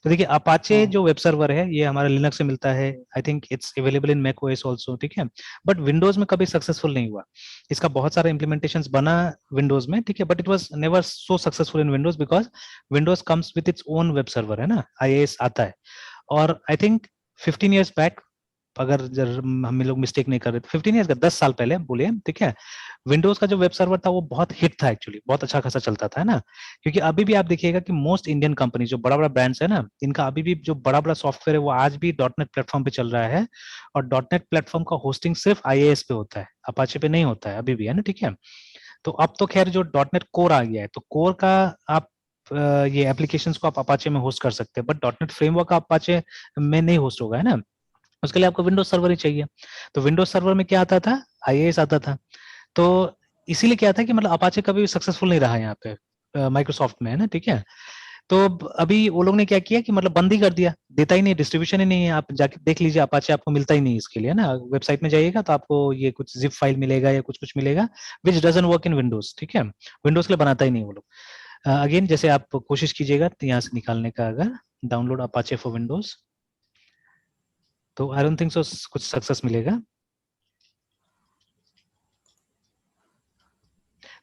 तो देखिए अपाचे जो वेब सर्वर है ये हमारा लिनक्स से मिलता है, I think it's available in Mac OS also, ठीक है, बट विंडोज में कभी सक्सेसफुल नहीं हुआ। इसका बहुत सारा इंप्लीमेंटेशंस बना विंडोज में, ठीक है, but it was never so successful in Windows because Windows comes with its own web server, है ना, आईएएस आता है। और आई थिंक 15 years बैक, अगर हम लोग मिस्टेक नहीं कर रहे, तो 15 years का 10 साल पहले बोलिए, ठीक है, विंडोज का जो वेब सर्वर था वो बहुत हिट था एक्चुअली, बहुत अच्छा खासा चलता था, है ना। क्योंकि अभी भी आप देखिएगा कि मोस्ट इंडियन कंपनी जो बड़ा बड़ा ब्रांड्स है ना, इनका अभी भी जो बड़ा बड़ा सॉफ्टवेयर है वो आज भी डॉटनेट प्लेटफॉर्म पे चल रहा है, और डॉटनेट प्लेटफॉर्म का होस्टिंग सिर्फ आईएएस पे होता है, अपाचे पे नहीं होता है अभी भी, है ना, ठीक है। तो अब तो खैर जो डॉटनेट कोर आ गया है, तो कोर का आप ये एप्लीकेशंस को आप अपाचे में होस्ट कर सकते हैं, बट डॉटनेट फ्रेमवर्क का अपाचे में नहीं होस्ट होगा, है ना। उसके लिए आपको विंडोज सर्वर ही चाहिए। तो विंडोज सर्वर में क्या आता था, आईएएस आता था। तो इसीलिए क्या था कि मतलब अपाचे कभी सक्सेसफुल नहीं रहा यहाँ पे माइक्रोसॉफ्ट में, है ना, ठीक है। तो अभी वो लोग ने क्या किया कि मतलब बंद ही कर दिया, देता ही नहीं, डिस्ट्रीब्यूशन ही नहीं है। आप जाके देख लीजिए, अपाचे आपको मिलता ही नहीं इसके लिए, ना, वेबसाइट में जाइएगा तो आपको ये कुछ जिप फाइल मिलेगा या कुछ कुछ मिलेगा, विच डजंट वर्क इन विंडोज, ठीक है। विंडोज के लिए बनाता ही नहीं वो लोग। अगेन जैसे आप कोशिश कीजिएगा तो यहाँ से निकालने का, अगर डाउनलोड अपाचे फॉर विंडोज, तो आई डोंट थिंक सो कुछ सक्सेस मिलेगा।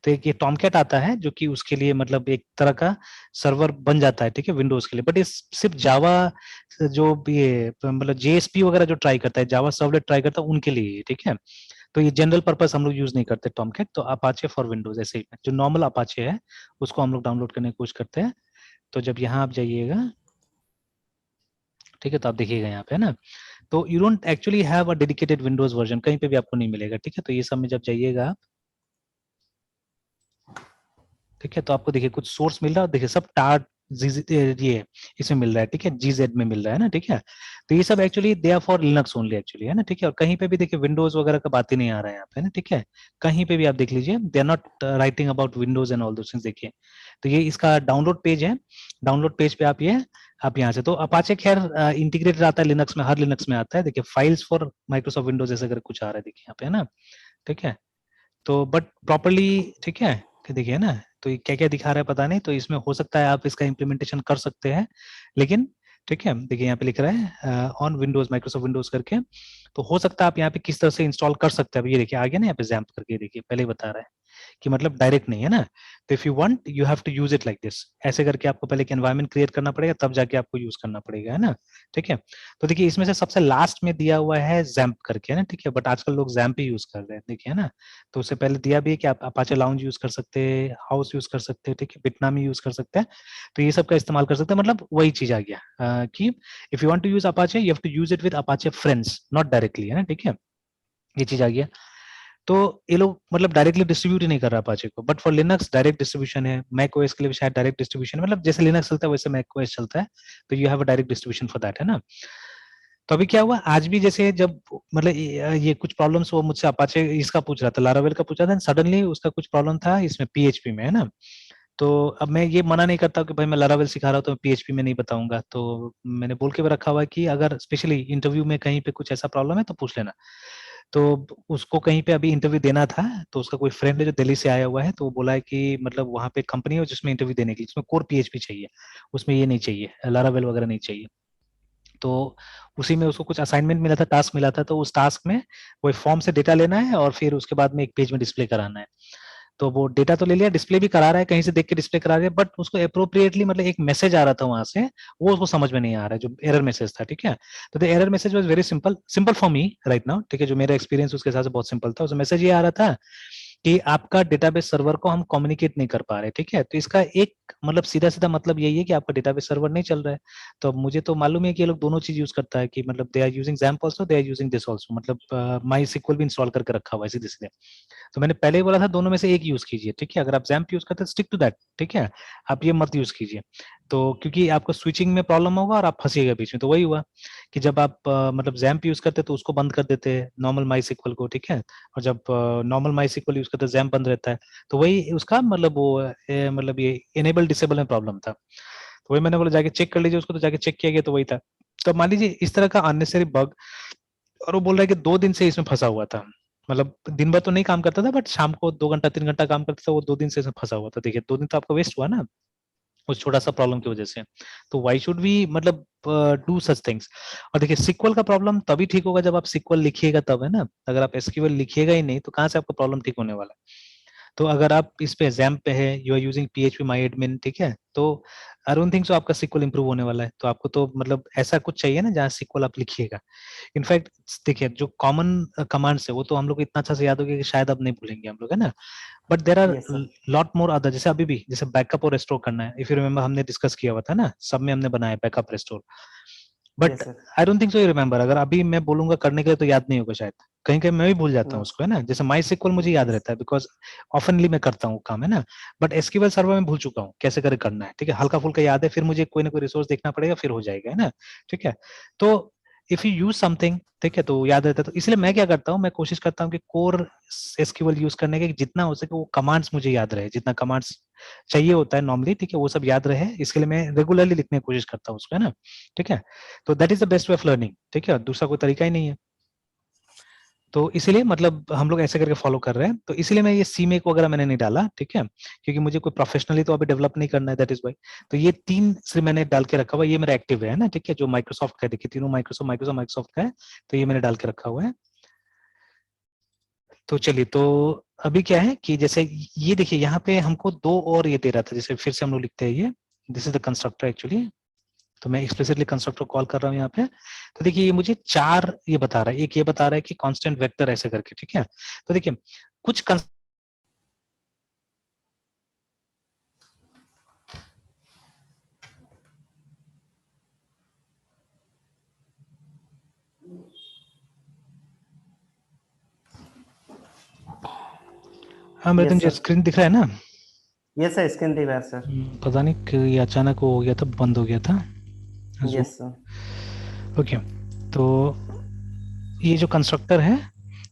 तो एक ये टॉमकैट आता है जो कि उसके लिए मतलब एक तरह का सर्वर बन जाता है, ठीक है, विंडोज के लिए। बट ये सिर्फ जावा, जो ये मतलब जेएसपी वगैरह जो ट्राई करता है, जावा सर्वलेट ट्राई करता है, उनके लिए, ठीक है। तो ये जनरल पर्पस हम लोग यूज नहीं करते टॉमकैट। तो अपाचे फॉर विंडोज ऐसे ही जो नॉर्मल अपाचे है उसको हम लोग डाउनलोड करने की कोशिश करते हैं। तो जब यहाँ आप जाइएगा, ठीक है, तो आप देखिएगा यहाँ पे, है ना, तो you don't actually have a dedicated Windows version, कहीं पे भी आपको नहीं मिलेगा, ठीक है। तो ये सब में जब जाइएगा आप, ठीक है, तो आपको देखिए कुछ सोर्स मिल रहा है, देखिए सब टार्ट ये इसमें मिल रहा है, ठीक है, जीजेड में मिल रहा है ना, ठीक है। तो ये सब actually they are for Linux only actually, है ना, ठीक है। और कहीं पे भी देखिए विंडोज वगैरह का बात ही नहीं आ रहा है यहाँ पे, ना, ठीक है। कहीं पे भी आप देख लीजिए, they are not writing about Windows and all those things. देखिए, तो ये इसका डाउनलोड पेज है, डाउनलोड पेज पे आप यहाँ से, तो अपाचे खैर इंटीग्रेटेड आता है लिनक्स में, हर लिनक्स में आता है। देखिए फाइल्स फॉर माइक्रोसॉफ्ट विंडोज ऐसे अगर कुछ आ रहा है, देखिए यहाँ पे, है ना, ठीक है। तो बट प्रॉपरली, ठीक है, कि देखिए ना, तो ये क्या क्या दिखा रहा है पता नहीं। तो इसमें हो सकता है आप इसका इम्प्लीमेंटेशन कर सकते हैं, लेकिन ठीक है, देखिए यहाँ पे लिख रहा है ऑन विंडोज, माइक्रोसॉफ्ट विंडोज करके। तो हो सकता है आप यहाँ पे किस तरह से इंस्टॉल कर सकते हैं। अब ये देखिए आ गया ना यहाँ पे जैम्प करके, देखिए पहले ही बता रहा है कि मतलब डायरेक्ट नहीं है ना। तो if you want you have to use it like this, ऐसे करके आपको पहले एक एनवायरनमेंट क्रिएट करना पड़ेगा, तब जाके आपको यूज करना पड़ेगा, है ना, ठीक है। तो देखिए इसमें से सबसे लास्ट में दिया हुआ है जैम्प करके, है ना, ठीक है। बट आजकल लोग जैम्प ही यूज कर रहे हैं, देखिए, है ना। तो उससे पहले दिया भी है कि आप अपाचे लाउंज यूज कर सकते हैं, हाउस यूज कर सकते हैं, ठीक है, बिटनामी यूज कर सकते हैं। तो ये सब का इस्तेमाल कर सकते हैं। मतलब वही चीज आ गया कि if you want to use Apache, you have to use it with Apache friends, not directly, है ना, ठीक है। ये चीज आ गया। तो ये लोग मतलब डायरेक्टली डिस्ट्रीब्यूट ही नहीं कर रहा अपाचे को, but for Linux direct distribution है। मैक ओएस के लिए भी शायद डायरेक्ट डिस्ट्रीब्यूशन, मतलब जैसे लिनक्स चलता है वैसे मैक ओएस चलता है। तो you have a direct distribution for that, है ना। तो अभी क्या हुआ आज भी, जैसे जब मतलब ये कुछ प्रॉब्लम्स वो मुझसे अपाचे इसका पूछ रहा था, लारावेल का पूछ रहा था, सडनली उसका कुछ प्रॉब्लम था इसमें पीएचपी में, है ना। तो अब मैं ये मना नहीं करता कि भाई मैं लारावेल सिखा रहा हूँ तो मैं पीएचपी में नहीं बताऊंगा। तो मैंने बोल के भी रखा हुआ है कि अगर स्पेशली इंटरव्यू में कहीं पे कुछ ऐसा प्रॉब्लम है तो पूछ लेना। तो उसको कहीं पे अभी इंटरव्यू देना था, तो उसका कोई फ्रेंड है जो दिल्ली से आया हुआ है, तो वो बोला है कि मतलब वहाँ पे कंपनी है जिसमें इंटरव्यू देने के लिए, उसमें कोर पीएचपी चाहिए, उसमें ये नहीं चाहिए, लारावेल वगैरह नहीं चाहिए। तो उसी में उसको कुछ असाइनमेंट मिला था, टास्क मिला था। तो उस टास्क में वो फॉर्म से डेटा लेना है और फिर उसके बाद में एक पेज में डिस्प्ले कराना है। तो वो डेटा तो ले लिया, डिस्प्ले भी करा रहा है, कहीं से देख के डिस्प्ले करा रहा है, बट उसको अप्रोप्रिएटली मतलब एक मैसेज आ रहा था वहां से, वो उसको समझ में नहीं आ रहा है, जो एरर मैसेज था, ठीक है। तो the error message was very simple, simple for me right now, ठीक है। जो मेरा एक्सपीरियंस उसके हिसाब से बहुत सिंपल था। उस मैसेज ये आ रहा था कि आपका डेटाबेस सर्वर को हम कम्युनिकेट नहीं कर पा रहे, ठीक है। तो इसका एक मतलब सीधा सीधा मतलब यही है कि आपका डेटाबेस सर्वर नहीं चल रहा है। तो अब मुझे तो मालूम है कि ये लोग दोनों चीज यूज करता है, कि मतलब they are using XAMPP also, they are using this also, मतलब माई सिक्वल भी इंस्टॉल करके रखा हुआ है सीधे सीधे। तो मैंने पहले ही बोला था दोनों में से एक यूज कीजिए, ठीक है। अगर आप जैम्प यूज करते हैं स्टिक टू दैट, ठीक है, आप ये मत यूज कीजिए। तो क्योंकि आपको स्विचिंग में प्रॉब्लम होगा और आप फंसिएगा बीच में। तो वही हुआ कि जब आप मतलब जैम्प यूज करते तो उसको बंद कर देते हैं नॉर्मल माई सिक्वल को, ठीक है। और जब नॉर्मल माई सिक्वल यूज करते जैम्प बंद रहता है। तो वही उसका मतलब वो मतलब ये इनेबल डिसेबल में प्रॉब्लम था। तो वही मैंने बोला जाके चेक कर लीजिए उसको, तो जाके चेक किया गया तो वही था। तो मान लीजिए इस तरह का अननेसेसरी बग, और वो बोल रहा है कि 2 दिन से इसमें फंसा हुआ था। मतलब दिन भर तो नहीं काम करता था, बट शाम को 2 घंटा 3 घंटा काम करता था। वो 2 दिन से इसमें फंसा हुआ था। देखिए 2 दिन तो आपका वेस्ट हुआ ना, उस छोटा सा प्रॉब्लम की वजह से। तो वाई शुड वी मतलब डू सच थिंग्स। और देखिए सिक्वल का प्रॉब्लम तभी ठीक होगा जब आप सिक्वल लिखिएगा तब, है ना। अगर आप एसक्यूएल लिखिएगा ही नहीं तो कहाँ से आपका प्रॉब्लम ठीक होने वाला है। तो अगर आप इस पे जैम्प पे है, you are using PHP my admin, ठीक है, तो आई डोंट थिंक सो आपका सिक्वल इंप्रूव होने वाला है। तो आपको तो मतलब ऐसा कुछ चाहिए ना जहाँ सिक्वल आप लिखिएगा। इनफैक्ट देखिए जो कॉमन कमांड्स है वो तो हम लोग को इतना अच्छा से याद हो गया कि शायद अब नहीं भूलेंगे हम लोग, है ना। But there are yes sir. Lot more other, जैसे अभी भी जैसे बैकअप और रेस्टोर करना है, इफ यू रिमेम्बर हमने डिस्कस किया हुआ था ना, सब में हमने बनाया backup restore. But yes sir. I don't think so you remember, अगर अभी मैं बोलूंगा करने के लिए तो याद नहीं होगा शायद, कहीं कहीं मैं भी भूल जाता हूँ नो। उसको, है ना। जैसे माई सिक्वल मुझे याद यस। रहता है बिकॉज ऑफनली मैं करता हूँ काम, है ना। बट एसक्यूएल सर्वर में भूल चुका हूँ कैसे करे करना है, ठीक है। हल्का फुल्का याद है, फिर मुझे कोई ना कोई रिसोर्स देखना पड़ेगा, फिर हो जाएगा, है ना, ठीक है। तो इफ यू यूज समथिंग, ठीक है, तो याद रहता है। तो इसलिए मैं क्या करता हूँ, मैं कोशिश करता हूँ कि कोर एसक्यूएल यूज करने के जितना हो सके वो कमांड्स मुझे याद रहे, जितना कमांड्स चाहिए होता है नॉर्मली, ठीक है, वो सब याद रहे। इसके लिए मैं रेगुलरली लिखने की कोशिश करता हूँ उसको, है ना, ठीक है। तो that is the best way of learning, ठीक है, दूसरा कोई तरीका ही नहीं है। तो इसीलिए मतलब हम लोग ऐसे करके फॉलो कर रहे हैं। तो इसीलिए मैं ये सीमेक वगैरह मैंने नहीं डाला, ठीक है, क्योंकि मुझे कोई प्रोफेशनली तो अभी डेवलप नहीं करना है, दैट इज वाई। तो ये 3 सिर्फ मैंने डाल के रखा हुआ है, ये मेरा एक्टिव है ना, ठीक है, जो माइक्रोसॉफ्ट का है, देखिए तीनों माइक्रोसॉफ्ट का है, तो ये मैंने डाल के रखा हुआ है। तो चलिए, तो अभी क्या है कि जैसे ये देखिए यहाँ पे हमको 2 और ये दे रहा था, जैसे फिर से हम लोग लिखते हैं ये, this is the constructor actually. तो मैं एक्सप्लिसिटली कंस्ट्रक्टर कॉल कर रहा हूँ यहाँ पे। तो देखिए ये मुझे 4 ये बता रहा है, एक ये बता रहा है कि कांस्टेंट वेक्टर ऐसे करके, ठीक है। तो देखिए कुछ हाँ मेरे यस तो सर, स्क्रीन दिख रहा है ना। यस सर, स्क्रीन दिख रहा है सर। पता नहीं कि ये अचानक हो गया था, बंद हो गया था। Yes sir. ओके, तो ये जो कंस्ट्रक्टर है,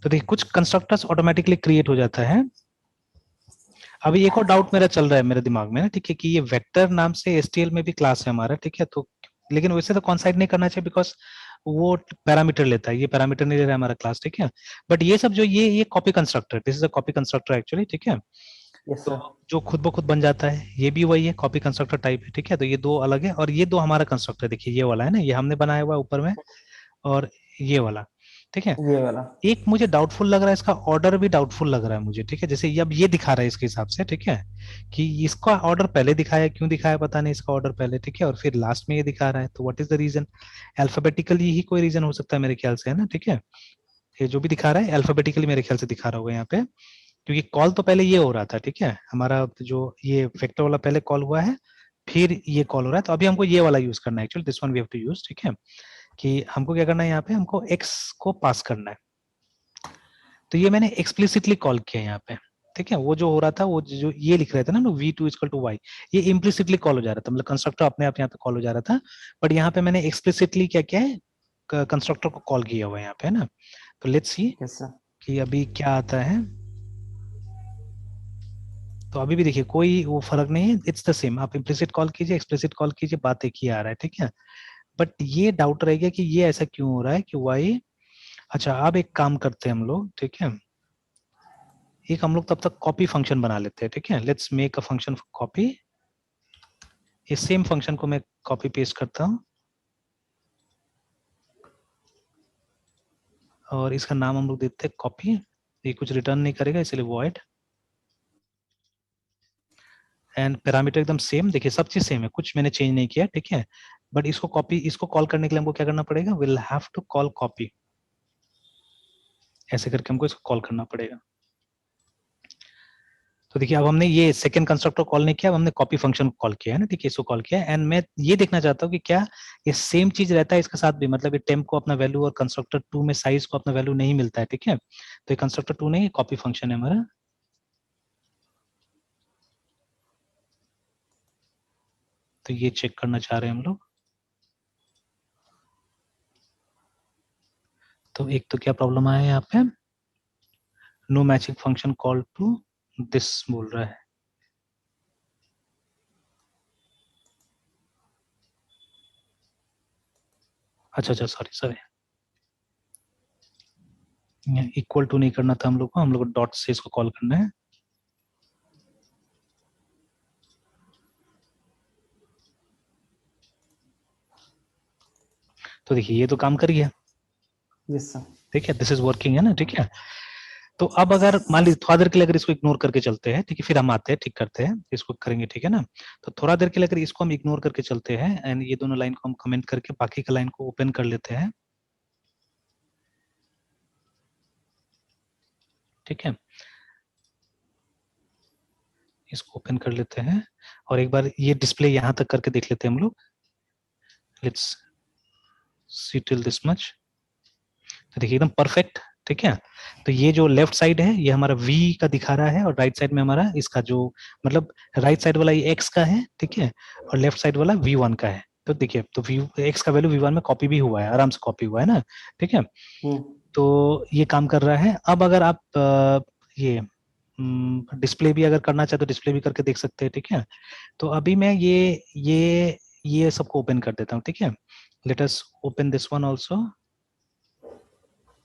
तो देखिए कुछ कंस्ट्रक्टर्स ऑटोमेटिकली क्रिएट हो जाता है। अभी एक और डाउट मेरा चल रहा है मेरे दिमाग में ना, ठीक है, कि ये वेक्टर नाम से एसटीएल में भी क्लास है हमारा, ठीक है, तो लेकिन वैसे तो कॉन्साइड नहीं करना चाहिए, बिकॉज वो पैरामीटर लेता है, ये पैरामीटर नहीं ले रहा है हमारा क्लास, ठीक है। बट ये सब जो ये copy constructor, this is a copy constructor actually, ठीक है। यस तो सर। जो खुद ब खुद बन जाता है, ये भी वही है, कॉपी कंस्ट्रक्टर टाइप है, ठीक है। तो ये 2 अलग है, और ये 2 हमारा कंस्ट्रक्टर, देखिए ये वाला है ना, ये हमने बनाया हुआ है ऊपर में, और ये वाला, ठीक है। ये वाला। एक मुझे डाउटफुल लग रहा है, इसका ऑर्डर भी डाउटफुल लग रहा है मुझे, ठीक है। जैसे ये अब ये दिखा रहा है इसके हिसाब से, ठीक है, कि इसका ऑर्डर पहले दिखाया, क्यों दिखाया पता नहीं, इसका ऑर्डर पहले, ठीक है, और फिर लास्ट में ये दिखा रहा है, तो what is the reason. Alphabetically ही कोई रीजन हो सकता है मेरे ख्याल से, है ना, ठीक है। ये जो भी दिखा रहा है अल्फाबेटिकली मेरे ख्याल से दिखा रहा होगा यहाँ पे, क्योंकि कॉल तो पहले ये हो रहा था, ठीक है, हमारा जो ये वेक्टर वाला पहले कॉल हुआ है, फिर ये कॉल हो रहा है। तो अभी हमको ये वाला यूज करना है actually, this one we have to use, ठीक है, कि हमको क्या करना है, यहाँ पे हमको x को पास करना है। तो ये मैंने एक्सप्लिसिटली कॉल किया यहाँ पे, ठीक है। वो जो हो रहा था, वो जो ये लिख रहे थे ना v2 इक्वल टू y, ये इम्प्लिसिटली कॉल हो जा रहा था, मतलब कंस्ट्रक्टर अपने आप यहाँ पे कॉल हो जा रहा था। बट यहाँ पे मैंने एक्सप्लिसिटली क्या किया है, कंस्ट्रक्टर को कॉल किया हुआ है यहाँ पे, है ना। तो लेट्स सी यस सर। कि अभी क्या आता है। तो अभी भी देखिए कोई वो फर्क नहीं है, इट्स द सेम, आप इम्प्लिसिट कॉल कीजिए, एक्सप्लिसिट कॉल कीजिए, बात एक ही आ रहा है, ठीक है। बट ये डाउट रह गया कि ये ऐसा क्यों हो रहा है कि वाई। अच्छा, अब एक काम करते हैं हम लोग, ठीक है, एक हम लोग तब तक कॉपी फंक्शन बना लेते हैं, ठीक है। Let's make a function for copy. इस सेम फंक्शन को मैं कॉपी पेस्ट करता हूँ, और इसका नाम हम लोग देते हैं कॉपी। ये कुछ रिटर्न नहीं करेगा, इसलिए वॉइड, एंड पैरामीटर एकदम सेम, देखिए सब चीज सेम है, कुछ मैंने चेंज नहीं किया, ठीक है। बट इसको कॉपी, इसको कॉल करने के लिए हमको क्या करना पड़ेगा, will have to call copy, ऐसे करके हमको इसको कॉल करना पड़ेगा। तो देखिए अब हमने ये सेकंड कंस्ट्रक्टर कॉल नहीं किया, अब हमने कॉपी फंक्शन कॉल किया है ना, ठीक है, इसको कॉल किया। एंड मैं ये देखना चाहता हूँ कि क्या ये सेम चीज रहता है इसके साथ भी, मतलब ये टेम्प को अपना वैल्यू और कंस्ट्रक्टर 2 में साइज को अपना वैल्यू नहीं मिलता है, ठीक है। तो ये कंस्ट्रक्टर 2 नहीं, कॉपी फंक्शन है हमारा। तो ये चेक करना चाह रहे हैं हम लोग। तो एक तो क्या प्रॉब्लम आया है यहाँ पे, no matching function call to this बोल रहा है। अच्छा अच्छा, सॉरी सॉरी, इक्वल टू नहीं करना था हम लोग को, हम लोग को डॉट से इसको कॉल करना है। तो देखिए ये तो काम कर गया, यस सर। ठीक है, दिस इज वर्किंग, है ना, ठीक है। तो अब अगर मान लीजिए थोड़ा देर के लिए अगर इसको इग्नोर करके चलते हैं, ठीक है, फिर हम आते हैं, ठीक करते हैं इसको करेंगे, ठीक है ना। तो थोड़ा देर के लिए अगर इसको हम इग्नोर करके चलते हैं, एंड ये दोनों लाइन को हम कमेंट करके बाकी का लाइन को ओपन कर लेते हैं, ठीक है, इसको ओपन कर लेते हैं, और एक बार ये डिस्प्ले यहां तक करके देख लेते हैं हम लोग। Let's see till this much. तो देखिए एकदम परफेक्ट, ठीक है। तो ये जो लेफ्ट साइड है ये हमारा v का दिखा रहा है, और राइट साइड में हमारा इसका जो मतलब राइट साइड वाला ये x का है, ठीक है, और लेफ्ट साइड वाला v1 का है। तो देखिए, तो x का वैल्यू v1 में कॉपी भी हुआ है, आराम से कॉपी हुआ है ना, ठीक है। तो ये काम कर रहा है। अब अगर आप ये डिस्प्ले भी अगर करना चाहे तो डिस्प्ले भी करके देख सकते हैं, ठीक है। तो अभी मैं ये सबको ओपन कर देता हूँ, ठीक है। Let us open this one also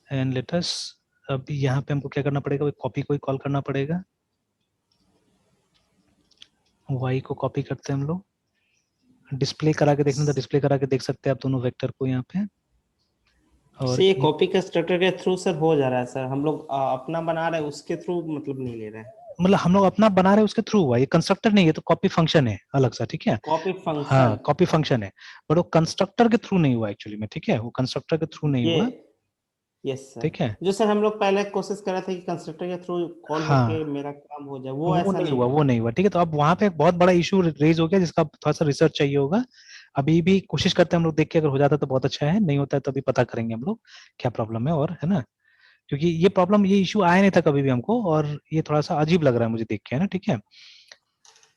and let us, अभी यहाँ पे हमको क्या करना पड़ेगा, कॉपी को कॉल करना पड़ेगा, y को कॉपी करते हैं हम लोग। डिस्प्ले करा के देखना तो डिस्प्ले करा के देख सकते हैं आप दोनों वेक्टर को यहाँ पे। और ये कॉपी कंस्ट्रक्टर के थ्रू सर हो जा रहा है सर, हम लोग अपना बना रहे हैं उसके थ्रू मतलब नहीं ले रहे हैं। मतलब हम लोग अपना बना रहे हैं उसके थ्रू हुआ, ये कंस्ट्रक्टर नहीं है, तो कॉपी फंक्शन है अलग सा, ठीक है। कॉपी फंक्शन, हाँ, कॉपी फंक्शन है, बट वो कंस्ट्रक्टर के थ्रू नहीं हुआ एक्चुअली में, ठीक है। वो कंस्ट्रक्टर के थ्रू नहीं ये हुआ, यस सर। ठीक है। जो सर हम लोग पहले कोशिश कर रहे थे कि कंस्ट्रक्टर के थ्रू कॉल होके हाँ, मेरा काम हो जाए, वो वो ऐसा नहीं नहीं हुआ, हुआ। वो नहीं हुआ, ठीक है। तो अब वहां पे एक बहुत बड़ा इशू रेज हो गया, जिसका थोड़ा सा रिसर्च चाहिए होगा। अभी भी कोशिश करते हैं हम लोग, देख के अगर हो जाता है तो बहुत अच्छा है, नहीं होता है तो अभी पता करेंगे हम लोग क्या प्रॉब्लम है, और है ना। क्योंकि ये प्रॉब्लम, ये इशू आया नहीं था कभी भी हमको, और ये थोड़ा सा अजीब लग रहा है मुझे देख के, है ना, ठीक है।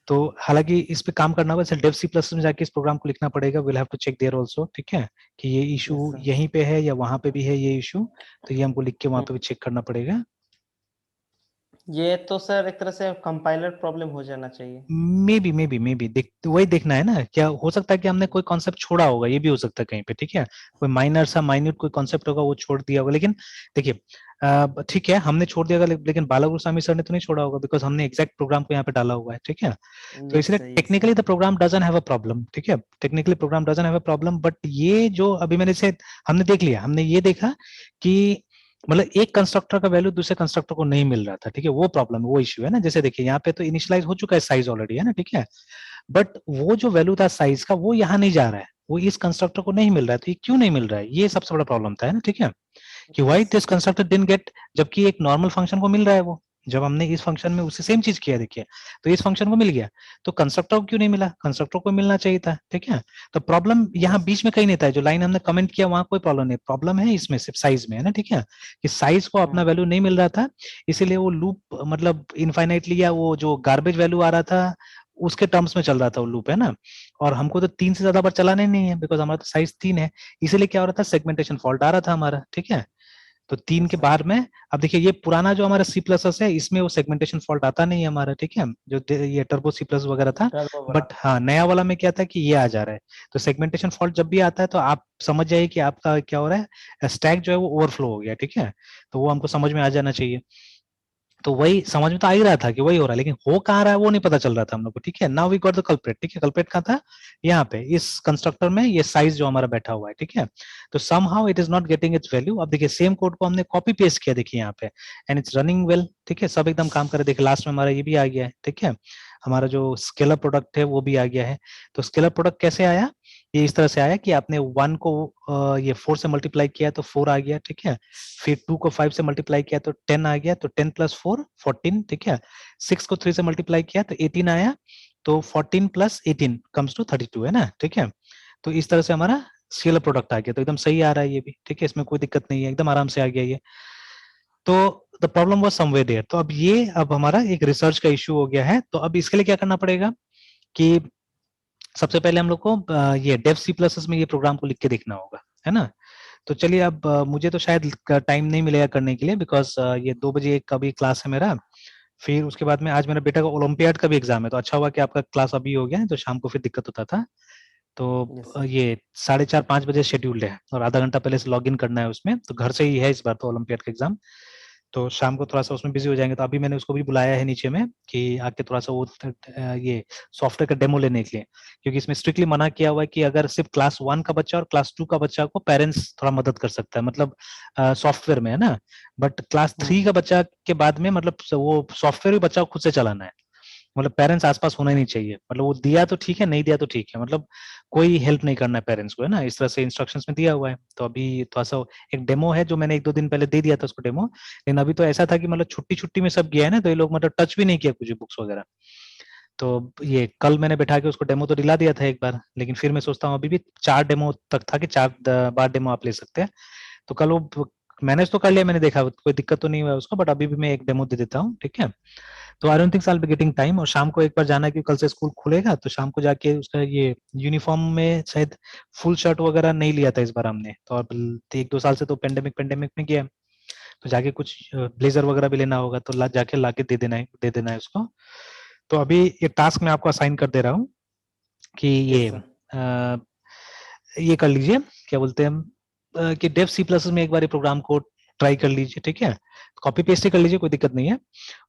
तो हालांकि इस पे काम करना होगा, डेव सी प्लस में जाके इस प्रोग्राम को लिखना पड़ेगा, will have to check there also, ठीक है, कि ये यस इशू सर। यहीं पे है या वहां पे भी है ये इशू। तो ये हमको लिख के वहां पे भी चेक करना पड़ेगा। ये तो सर एक तरह से कंपाइलर प्रॉब्लम हो जाना चाहिए। मे बी देख, तो वही देखना है ना, क्या हो सकता है कि हमने कोई कॉन्सेप्ट छोड़ा होगा, ये भी हो सकता है कहीं पे, ठीक है। कोई माइनर सा माइन्यूट कोई कॉन्सेप्ट होगा वो छोड़ दिया होगा, लेकिन देखिए, ठीक है हमने छोड़ दिया होगा, लेकिन बालागुरुस्वामी सर ने तो नहीं छोड़ा होगा, बिकॉज हमने एग्जैक्ट प्रोग्राम को यहाँ पे डाला हुआ है, ठीक है। तो यस इसलिए sir, yes technically sir. The program doesn't have a problem, ठीक है, technically program doesn't have a problem, but ये जो अभी मैंने से हमने देख लिया, हमने ये देखा कि मतलब एक कंस्ट्रक्टर का वैल्यू दूसरे कंस्ट्रक्टर को नहीं मिल रहा था, ठीक है, वो प्रॉब्लम, वो इश्यू है ना। जैसे देखिए यहाँ पे तो इनिशियलाइज हो चुका है साइज ऑलरेडी, है ना, ठीक है, बट वो जो वैल्यू था साइज का वो यहाँ नहीं जा रहा है, वो इस कंस्ट्रक्टर को नहीं मिल रहा है। तो ये क्यों नहीं मिल रहा है, ये सबसे बड़ा प्रॉब्लम था, है ना, ठीक है, कि why yes this sir. Constructor didn't get, जबकि एक नॉर्मल फंक्शन को मिल रहा है वो, जब हमने इस फंक्शन में उससे सेम चीज किया, देखिए, तो इस फंक्शन को मिल गया, तो कंस्ट्रक्टर को क्यों नहीं मिला, कंस्ट्रक्टर को मिलना चाहिए था, ठीक है। तो प्रॉब्लम यहाँ यस बीच में कहीं नहीं था, जो लाइन हमने कमेंट किया वहां कोई प्रॉब्लम नहीं, प्रॉब्लम है इसमें सिर्फ साइज में, है ना, ठीक है, कि साइज को अपना वैल्यू नहीं मिल रहा था, इसीलिए वो लूप मतलब इनफाइनाइटली, या वो जो गार्बेज वैल्यू आ रहा था उसके टर्म्स में चल रहा था वो लूप, है ना। और हमको तो 3 से ज्यादा बार चलाना ही नहीं है, बिकॉज हमारा तो साइज 3 है, इसीलिए क्या हो रहा था, सेगमेंटेशन फॉल्ट आ रहा था हमारा, ठीक है। तो 3 के सर। बाहर में, अब देखिए ये पुराना जो हमारा सी प्लस है, इसमें वो सेगमेंटेशन फॉल्ट आता नहीं है हमारा, ठीक है, जो ये टर्बो सी प्लस वगैरह था। टर्बो वाला। बट हाँ, नया वाला में क्या था कि ये आ जा रहा है। तो सेगमेंटेशन फॉल्ट जब भी आता है तो आप समझ जाइए कि आपका क्या हो रहा है, स्टैक जो है वो ओवरफ्लो हो गया, ठीक है। तो वो हमको समझ में आ जाना चाहिए। तो वही समझ में तो आ ही रहा था कि वही हो रहा है, लेकिन हो कहाँ रहा है वो नहीं पता चल रहा था हम लोग को, ठीक है। Now we got the culprit, ठीक है, कल्प्रेट कहाँ था, यहाँ पे इस कंस्ट्रक्टर में, ये साइज जो हमारा बैठा हुआ है, ठीक है। तो somehow it is not getting it's value. अब देखिए सेम कोड को हमने कॉपी पेस्ट किया, देखिए यहाँ पे, एंड इट्स रनिंग वेल, ठीक है, सब एकदम काम कर रहे, देखिए लास्ट में हमारा ये भी आ गया है, ठीक है, हमारा जो स्केलर प्रोडक्ट है वो भी आ गया है। तो स्केलर प्रोडक्ट कैसे आया, ये इस तरह से आया कि आपने 1 को ये 4 से मल्टीप्लाई किया तो 4 आ गया, ठीक है। फिर 2 को 5 से मल्टीप्लाई किया तो 10 आ गया, तो 10 प्लस 4 14, ठीक है। 6 को 3 से मल्टीप्लाई किया तो 18 आया, तो 14 प्लस 18 कम्स टू 32, है ना, ठीक है। तो इस तरह से हमारा स्केलर प्रोडक्ट आ गया, तो एकदम सही आ रहा है ये भी, ठीक है, इसमें कोई दिक्कत नहीं है, एकदम आराम से आ गया ये। तो the problem was somewhere there. तो अब हमारा एक रिसर्च का इश्यू हो गया है। तो अब इसके लिए क्या करना पड़ेगा कि सबसे पहले हम लोग को ये डेव सी प्लस में ये प्रोग्राम को लिख के देखना होगा, है ना। तो चलिए, अब मुझे तो शायद टाइम नहीं मिलेगा करने के लिए, बिकॉज ये 2 बजे का भी क्लास है मेरा। फिर उसके बाद में आज मेरा बेटा का ओलंपियाड का भी एग्जाम है, तो अच्छा हुआ कि आपका क्लास अभी हो गया है, तो शाम को फिर दिक्कत होता था। तो यस सर। ये 4:30-5 बजे शेड्यूल्ड है, और आधा घंटा पहले से लॉग इन करना है उसमें, तो घर से ही है इस बार तो ओलंपियाड का एग्जाम। तो शाम को थोड़ा सा उसमें बिजी हो जाएंगे, तो अभी मैंने उसको भी बुलाया है नीचे में कि आके थोड़ा सा वो ये सॉफ्टवेयर का डेमो लेने के लिए, क्योंकि इसमें स्ट्रिक्टली मना किया हुआ है कि अगर सिर्फ क्लास 1 का बच्चा और क्लास 2 का बच्चा को पेरेंट्स थोड़ा मदद कर सकता है, मतलब सॉफ्टवेयर में, है ना। बट क्लास 3 का बच्चा के बाद में मतलब वो सॉफ्टवेयर भी बच्चा को खुद से चलाना है, मतलब पेरेंट्स आसपास होना ही नहीं चाहिए, मतलब वो दिया तो ठीक है, नहीं दिया तो ठीक है, मतलब कोई हेल्प नहीं करना है पेरेंट्स को, है ना, इस तरह से इंस्ट्रक्शंस में दिया हुआ है। तो अभी थोड़ा सा एक डेमो है जो मैंने 1-2 दिन पहले दे दिया था उसको डेमो, लेकिन अभी तो ऐसा था कि मतलब छुट्टी छुट्टी में सब गया है ना, तो ये लोग मतलब टच भी नहीं किया कुछ बुक्स वगैरह। तो ये कल मैंने बैठा के उसको डेमो तो दिला दिया था एक बार, लेकिन फिर मैं सोचता हूँ अभी भी 4 डेमो तक था कि 4 बार डेमो आप ले सकते हैं। तो कल वो मैनेज तो कर लिया, मैंने देखा कोई दिक्कत तो नहीं हुआ उसको, बट अभी भी मैं एक डेमो दे देता हूँ, ठीक है। तो आई don't think I will be getting time, और शाम को एक बार जाना है क्योंकि कल से स्कूल खुलेगा, तो शाम को जाके उसका ये यूनिफॉर्म में शायद फुल शर्ट वगैरह नहीं लिया था इस बार हमने, तो अब 1-2 साल से तो पेंडेमिक में किया, तो जाके कुछ ब्लेजर वगैरह भी लेना होगा, तो जाके लाके दे देना है उसको। तो अभी ये टास्क मैं आपको असाइन कर दे रहा हूँ कि यस सर। ये कर लीजिए, क्या बोलते हैं हम, कि डेव सी प्लस में एक बार प्रोग्राम को ट्राई कर लीजिए, ठीक है। कॉपी पेस्ट ही कर लीजिए, कोई दिक्कत नहीं है,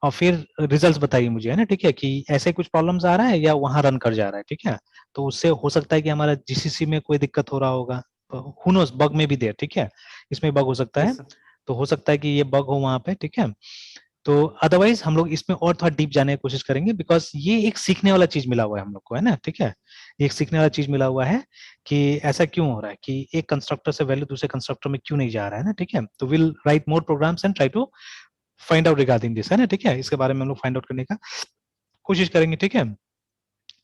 और फिर रिजल्ट्स बताइए मुझे, है ना, ठीक है, कि ऐसे कुछ प्रॉब्लम्स आ रहा है या वहां रन कर जा रहा है, ठीक है। तो उससे हो सकता है कि हमारा जीसीसी में कोई दिक्कत हो रहा होगा, हु नोस, बग में भी दे, ठीक है, इसमें बग हो सकता है, यस सर। तो हो सकता है कि ये बग हो वहां पे, ठीक है। तो अदरवाइज हम लोग इसमें और थोड़ा डीप जाने की कोशिश करेंगे, बिकॉज ये एक सीखने वाला चीज मिला हुआ है हम लोग को, है ना, ठीक है। ये एक सीखने वाला चीज मिला हुआ है कि ऐसा क्यों हो रहा है कि एक कंस्ट्रक्टर से वैल्यू दूसरे कंस्ट्रक्टर में क्यों नहीं जा रहा है ना, ठीक है। तो will write more programs and try to find out regarding this, है ना, ठीक है। इसके बारे में हम लोग फाइंड आउट करने का कोशिश करेंगे, ठीक है।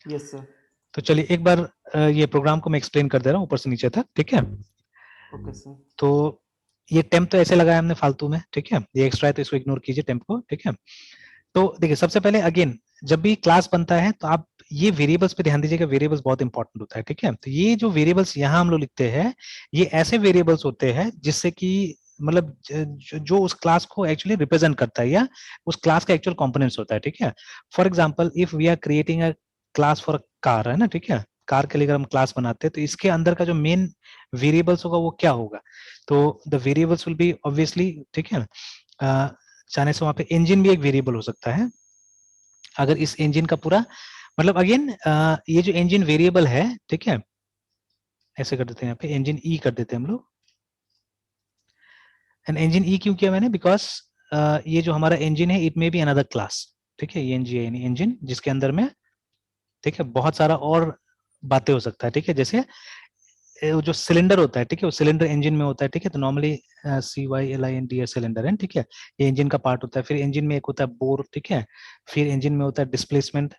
Yes sir. तो चलिए एक बार ये प्रोग्राम को मैं एक्सप्लेन कर दे रहा हूँ ऊपर से नीचे तक, ठीक है। Okay sir. तो ये टेम्प तो ऐसे लगाया हमने फालतू में, ठीक है, ये एक्स्ट्रा है तो इसको इग्नोर कीजिए टेम्प को, ठीक है। तो देखिए सबसे पहले अगेन, जब भी क्लास बनता है तो आप ये वेरिएबल्स पे ध्यान दीजिएगा, वेरिएबल्स बहुत इंपॉर्टेंट होता है, ठीक है। तो ये जो वेरिएबल्स यहाँ हम लोग लिखते हैं, ये ऐसे वेरिएबल्स होते हैं जिससे कि मतलब जो उस क्लास को एक्चुअली रिप्रेजेंट करता है या उस क्लास का एक्चुअल कंपोनेंट्स होता है, ठीक है। For example if we are creating a class for a car, है ना, ठीक है, कार के लिए अगर हम क्लास बनाते हैं तो इसके अंदर का जो मेन वेरिएबल्स होगा वो क्या होगा, तो the variables will be obviously, ठीक है, चाहे से वहां पे इंजन भी एक वेरिएबल हो सकता है, अगर इस इंजन का पूरा मतलब अगेन ये जो इंजन वेरिएबल है, ठीक है, ऐसे कर देते हैं, यहाँ पे इंजन ई कर देते हैं हम लोग। एंड इंजन ई क्यों किया मैंने, बिकॉज ये जो हमारा इंजन है it may be another class, ठीक है, ये इंजन जिसके अंदर में, ठीक है, बहुत सारा और बातें हो सकता है, ठीक है, जैसे वो जो सिलेंडर होता है, ठीक है, वो सिलेंडर इंजन में होता है, ठीक है, तो नॉर्मली CYLINDR सिलेंडर है, ठीक है, ये इंजन का पार्ट होता है। फिर इंजन में एक होता है बोर, ठीक है, फिर इंजन में होता है डिस्प्लेसमेंट।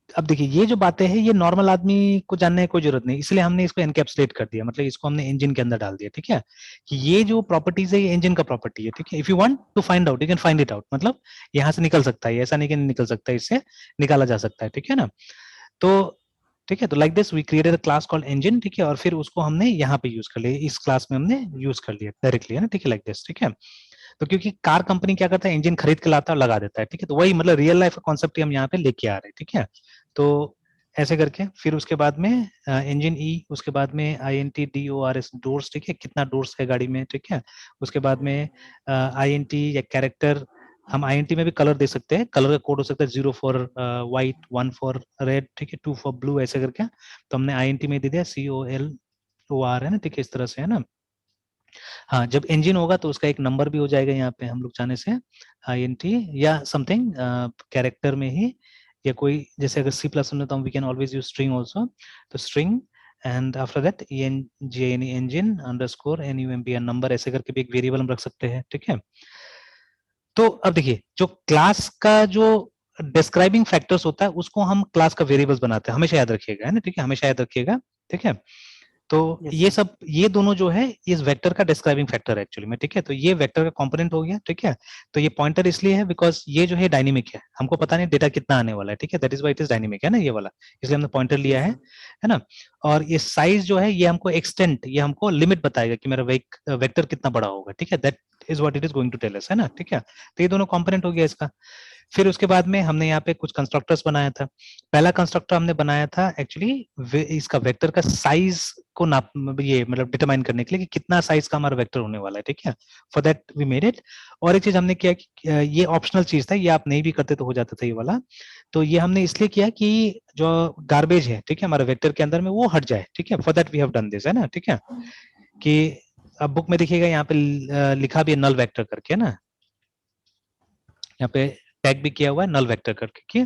अब देखिए ये जो बातें हैं ये नॉर्मल आदमी को जानने की कोई जरूरत नहीं, इसलिए हमने इसको एनकैप्सुलेट कर दिया, मतलब इसको हमने इंजन के अंदर डाल दिया, ठीक है, कि ये जो प्रॉपर्टीज है ये इंजन का प्रॉपर्टी है, ठीक है। If you want to find out you can find it out, मतलब यहाँ से निकल सकता है, ऐसा नहीं कि नहीं निकल सकता, इससे निकाला जा सकता है, ठीक है ना। तो ठीक है, तो like this we created a class called engine, ठीक है, और फिर उसको हमने यहाँ पे यूज कर लिया, इस क्लास में हमने यूज कर लिया डायरेक्टली, है ना, ठीक है, लाइक दिस, ठीक है। तो क्योंकि कार कंपनी क्या करता है, इंजन खरीद के लाता है और लगा देता है, ठीक है, तो वही मतलब रियल लाइफ का कॉन्सेप्ट ही हम यहाँ पे लेके आ रहे हैं, ठीक है। तो ऐसे करके फिर उसके बाद में इंजन ई, उसके बाद में INTDORS डोर्स, ठीक है, कितना डोर्स है गाड़ी में, ठीक है। उसके बाद में INT या कैरेक्टर, हम INT में भी कलर दे सकते हैं, कलर का कोड हो सकता है 0 फॉर व्हाइट, 1 फॉर रेड, ठीक है, 2 फॉर ब्लू, ऐसे करके तो हमने INT में दे दिया COLOR, है ना, ठीक है, इस तरह से, है ना। हाँ, जब इंजन होगा तो उसका एक नंबर भी हो जाएगा यहाँ पे हम लोग चाहने से, INT या समथिंग कैरेक्टर में ही, या कोई जैसे अगर C++ में तो हम we can always use string also, तो string and after that ENGINE engine underscore NUMBR number, ऐसे करके भी एक वेरिएबल हम रख सकते हैं, ठीक है। तो अब देखिए जो क्लास का जो डिस्क्राइबिंग फैक्टर्स होता है उसको हम क्लास का वेरिएबल्स बनाते हैं, हमेशा याद रखिएगा, है ना, ठीक है, हमेशा याद रखिएगा, ठीक है। तो यस ये सर। सब, ये दोनों जो है इस वेक्टर का डिस्क्राइबिंग फैक्टर है एक्चुअली में, ठीक है। तो ये वेक्टर का कंपोनेंट हो गया, ठीक है। तो ये पॉइंटर इसलिए है बिकॉज ये जो है डायनेमिक है, हमको पता नहीं डेटा कितना आने वाला है, ठीक है, that is why it is dynamic, है ना, ये वाला, इसलिए हमने पॉइंटर लिया यस सर। है ना। और ये साइज जो है ये हमको एक्सटेंट, ये हमको लिमिट बताएगा कि मेरा वेक्टर कितना बड़ा होगा, ठीक है, that is what it is going to tell us, है ना, ठीक है। तो ये दोनों कंपोनेंट हो गया इसका। फिर उसके बाद में हमने यहाँ पे कुछ कंस्ट्रक्टर्स बनाया था। पहला कंस्ट्रक्टर हमने बनाया था एक्चुअली इसका वेक्टर का साइज को नाप, ये मतलब डिटरमाइन करने के लिए कि कितना साइज का हमारा वेक्टर होने वाला है, ठीक है। For that we made it. और एक चीज हमने किया कि ये ऑप्शनल चीज था, ये आप नहीं भी करते तो हो जाता था ये वाला। तो ये हमने इसलिए किया कि जो गार्बेज है, ठीक है, हमारे वेक्टर के अंदर में वो हट जाए, ठीक है। For that we have done this, है ना, ठीक है। कि अब बुक में देखिएगा यहाँ पे लिखा भी है नल वेक्टर करके, है ना, यहाँ पे टैग भी किया हुआ है नल वेक्टर करके, कि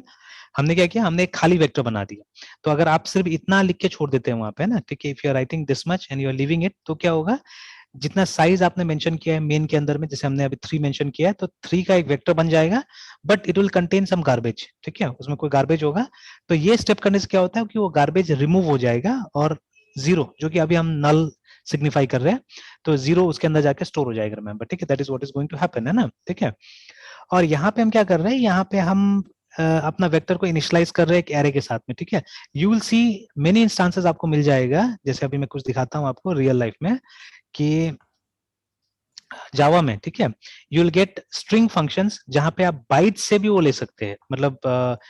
हमने क्या किया, हमने एक खाली वेक्टर बना दिया। तो अगर आप सिर्फ इतना लिख के छोड़ देते हैं वहां पे ना, ठीक है, if you are writing this much and you are leaving it, तो क्या होगा, जितना साइज आपने मेंशन किया है मेन के अंदर में, जैसे हमने अभी 3 मेंशन किया है, तो 3 का एक वेक्टर बन जाएगा, but it will contain some garbage, ठीक है, उसमें कोई गार्बेज होगा। तो ये स्टेप करने से क्या होता है कि वो गार्बेज रिमूव हो जाएगा, और 0 जो कि अभी हम नल सिग्निफाई कर रहे हैं, तो 0 उसके अंदर जाके स्टोर हो जाएगा, रिमेंबर, ठीक है, that is what is going to happen, है ना, ठीक है। और यहाँ पे हम क्या कर रहे हैं, यहाँ पे हम अपना वेक्टर को इनिशियलाइज कर रहे हैं एक एरे के साथ में, ठीक है। You will see many instances आपको मिल जाएगा, जैसे अभी मैं कुछ दिखाता हूँ आपको रियल लाइफ में कि जावा में, ठीक है, you will get string functions जहां पे आप बाइट से भी वो ले सकते हैं, मतलब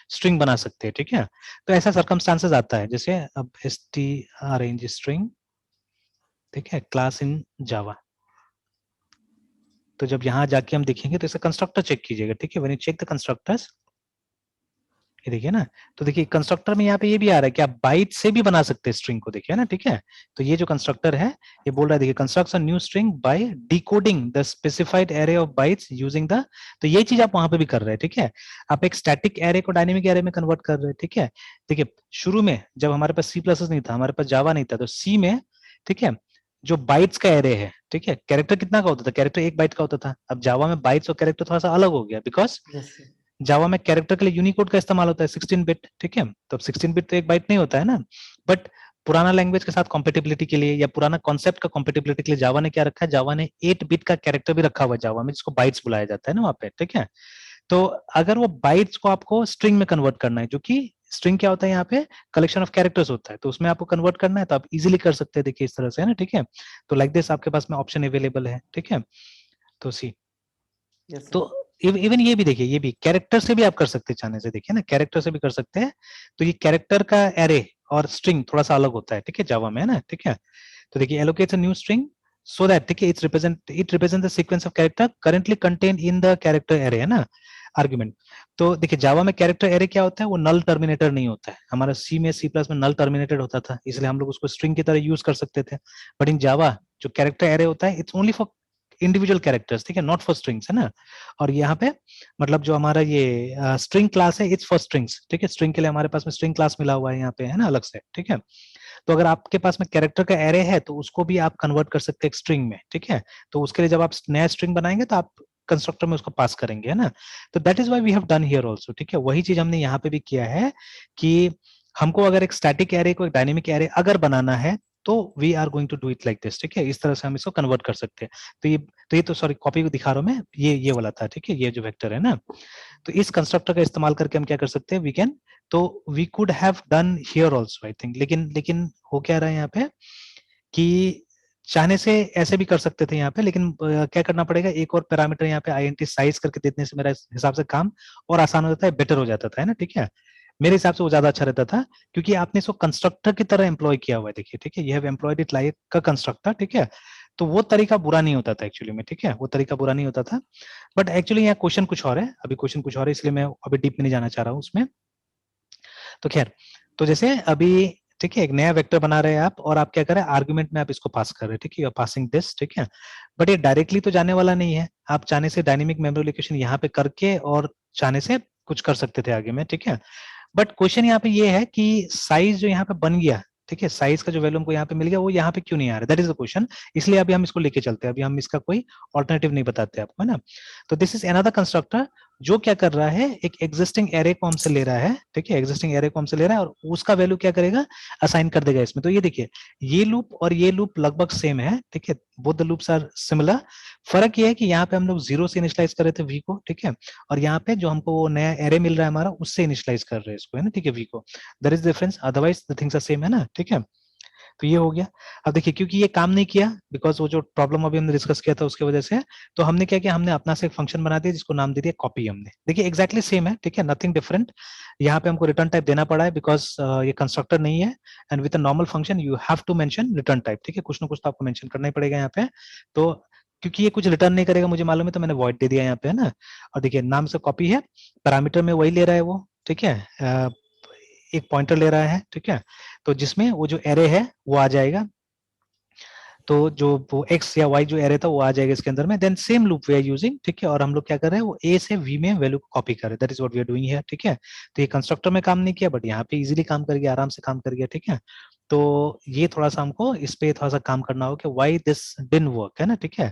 स्ट्रिंग बना सकते हैं, ठीक है। तो ऐसा सर्कमस्टांसेस आता है, जैसे अब string स्ट्रिंग, ठीक है, क्लास इन जावा। तो जब यहाँ जाके हम देखेंगे तो इसका कंस्ट्रक्टर चेक कीजिएगा, ठीक है, when you check the constructors, ये देखिए ना, तो देखिए कंस्ट्रक्टर में यहाँ पे ये भी आ रहा है कि आप बाइट से भी बना सकते हैं स्ट्रिंग को, देखिए ना, ठीक है। तो ये जो कंस्ट्रक्टर है ये बोल रहा है, देखिए, constructs a new string by decoding the specified array of bytes using the, तो ये चीज आप वहां पे भी कर रहे हैं, ठीक है। आप एक स्टैटिक एरे को डायनेमिक एरे में कन्वर्ट कर रहे हैं, ठीक है। देखिए शुरू में जब हमारे पास C++ नहीं था, हमारे पास जावा नहीं था, तो सी में, ठीक है, जो बाइट्स का एरे है, ठीक है, कैरेक्टर कितना का होता था, कैरेक्टर 1 बाइट का होता था। अब जावा में बाइट्स और कैरेक्टर थोड़ा सा अलग हो गया, बिकॉज जावा में कैरेक्टर के लिए यूनिकोड का इस्तेमाल होता है 16 बिट, ठीक है। तो 16 बिट तो 1 बाइट नहीं होता है ना, बट पुराना लैंग्वेज के साथ कॉम्पेटिबिलिटी के लिए या पुराना कॉन्सेप्ट का कॉम्पेटिबिलिटी के लिए जावा ने क्या रखा है, जावा ने 8 बिट का कैरेक्टर भी रखा हुआ है जावा में, जिसको बाइट्स बुलाया जाता है ना वहाँ पे, ठीक है। तो अगर वो बाइट्स को आपको स्ट्रिंग में कन्वर्ट करना है, जो कि स्ट्रिंग क्या होता है यहाँ पे, कलेक्शन ऑफ कैरेक्टर्स होता है, तो उसमें आपको कन्वर्ट करना है तो आप इजीली कर सकते हैं, देखिए इस तरह से, है ना, ठीक है। तो लाइक दिस आपके पास में ऑप्शन अवेलेबल है, ठीक है। तो सी, तो इवन ये भी देखिए, ये भी कैरेक्टर से भी आप कर सकते हैं चाहने से, देखिए ना, कैरेक्टर से भी कर सकते हैं। तो ये कैरेक्टर का एरे और स्ट्रिंग थोड़ा सा अलग होता है, ठीक है, जावा में, है ना, ठीक है। तो देखिए allocates a new string so that, ठीक है, it represent the sequence of character currently contained in the character array, है ना, आर्गुमेंट। तो देखिए जावा में कैरेक्टर एरे क्या होता है, वो नल टर्मिनेटर नहीं होता है। हमारा सी में, C+ में नल टर्मिनेटेड होता था, इसलिए हम लोग उसको स्ट्रिंग की तरह यूज कर सकते थे। बट इन जावा जो कैरेक्टर एरे होता है, it's only for individual characters, ठीक है, नॉट फॉर स्ट्रिंग्स, है ना। और यहाँ पे मतलब जो हमारा ये स्ट्रिंग क्लास है, इट्स फॉर स्ट्रिंग्स, ठीक है। स्ट्रिंग के लिए हमारे पास में स्ट्रिंग क्लास मिला हुआ है यहाँ पे, है ना, अलग से, ठीक है। तो अगर आपके पास में कैरेक्टर का एरे है तो उसको भी आप कन्वर्ट कर सकते हैं स्ट्रिंग में, ठीक है। तो उसके लिए जब आप नया स्ट्रिंग बनाएंगे तो आप कंस्ट्रक्टर में उसको पास करेंगे, है ना। तो that is why we have done here also, ठीक है। वही चीज हमने यहाँ पे भी किया है कि हमको अगर एक स्टैटिक एरे को एक डायनेमिक एरे अगर बनाना है तो we are going to do it like this, ठीक है। इस तरह से हम इसको कन्वर्ट कर सकते हैं। तो ये तो सॉरी कॉपी को दिखा रहा हूं मैं, ये वाला था, ठीक है, ये जो वेक्टर है ना। तो इस कंस्ट्रक्टर का इस्तेमाल करके हम क्या कर सकते हैं, वी कैन, तो we could have done here also I think, लेकिन हो क्या रहा है यहाँ पे कि चाहने से ऐसे भी कर सकते थे यहाँ पे, लेकिन क्या करना पड़ेगा, एक और पैरामीटर यहाँ पे INT साइज करके देने से मेरा हिसाब से काम और आसान हो जाता है, बेटर हो जाता था, है ना, ठीक है। मेरे हिसाब से वो ज्यादा अच्छा रहता था, क्योंकि आपने इसको कंस्ट्रक्टर की तरह एम्प्लॉय किया हुआ है, देखिए, ठीक है, you have employed it like का कंस्ट्रक्टर, ठीक है। तो वो तरीका बुरा नहीं होता था एक्चुअली में, ठीक है, वो तरीका बुरा नहीं होता था। बट एक्चुअली यहाँ क्वेश्चन कुछ और है, अभी क्वेश्चन कुछ और है, इसलिए मैं अभी डीप में नहीं जाना चाह रहा हूँ उसमें। तो खैर, तो जैसे अभी, ठीक है, एक नया वेक्टर बना रहे हैं आप, और आप क्या कर रहे हैं, आर्गुमेंट में आप इसको पास कर रहे हैं, ठीक है, यू आर पासिंग दिस, ठीक है। बट ये डायरेक्टली तो जाने वाला नहीं है, आप चाहने से डायनेमिक मेमोरी लोकेशन यहाँ पे करके और चाहने से कुछ कर सकते थे आगे में, ठीक है। बट क्वेश्चन यहाँ पे ये है कि साइज जो यहाँ पे बन गया, ठीक है, साइज का जो वैल्यू हमको यहाँ पे मिल गया, वो यहाँ पे क्यों नहीं आ रहा, दैट इज द क्वेश्चन। इसलिए अभी हम इसको लेके चलते हैं, अभी हम इसका कोई ऑल्टरनेटिव नहीं बताते आपको, है ना। तो दिस इज अनदर कंस्ट्रक्टर जो क्या कर रहा है, एक एग्जिस्टिंग एरे को हमसे ले रहा है, ठीक है, एग्जिस्टिंग एरे को हमसे ले रहा है और उसका वैल्यू क्या करेगा, असाइन कर देगा इसमें। तो ये देखिए, ये लूप और ये लूप लगभग सेम है, ठीक है, both the loops are similar. फर्क ये है कि यहाँ पे हम लोग 0 से इनिशियलाइज कर रहे थे v को, ठीक है, और यहाँ पे जो हमको वो नया एरे मिल रहा है हमारा, उससे इनिशियलाइज कर रहे हैं इसको, है ना, ठीक है, v को। There is difference, otherwise the things are same, है ना, ठीक है। तो ये हो गया। अब देखिए, क्योंकि ये काम नहीं किया, बिकॉज वो जो प्रॉब्लम अभी हमने डिस्कस किया था उसकी वजह से, तो हमने क्या किया, हमने अपना से एक फंक्शन बना दिया जिसको नाम दे दिया कॉपी हमने। देखिए एक्जैक्टली सेम है, ठीक है, नथिंग डिफरेंट। यहाँ पे हमको रिटर्न टाइप देना पड़ा है बिकॉज ये कंस्ट्रक्टर नहीं है, and with a normal function you have to mention return type, ठीक है, कुछ ना कुछ तो आपको मेंशन करना ही पड़ेगा यहाँ पे। तो क्योंकि ये कुछ रिटर्न नहीं करेगा मुझे मालूम है, तो मैंने वॉइड दे दिया यहाँ पे, है ना। और देखिए नाम से कॉपी है, पैरामीटर में वही ले रहा है वो, ठीक है, एक पॉइंटर ले रहा है, ठीक है। तो जिसमें वो जो एरे है वो आ जाएगा, तो जो वो x या y जो एरे था वो आ जाएगा इसके अंदर में, then same loop we are using, ठीक है। और हम लोग क्या कर रहे हैं, वो a से v में वैल्यू को कॉपी कर रहे हैं, that is what we are doing here, ठीक है। तो ये कंस्ट्रक्टर में काम नहीं किया, बट यहाँ पे इजीली काम कर गया, आराम से काम कर गया, ठीक है। तो ये थोड़ा सा हमको इस पे थोड़ा सा काम करना होगा कि व्हाई दिस डिडंट वर्क, है ना, ठीक है।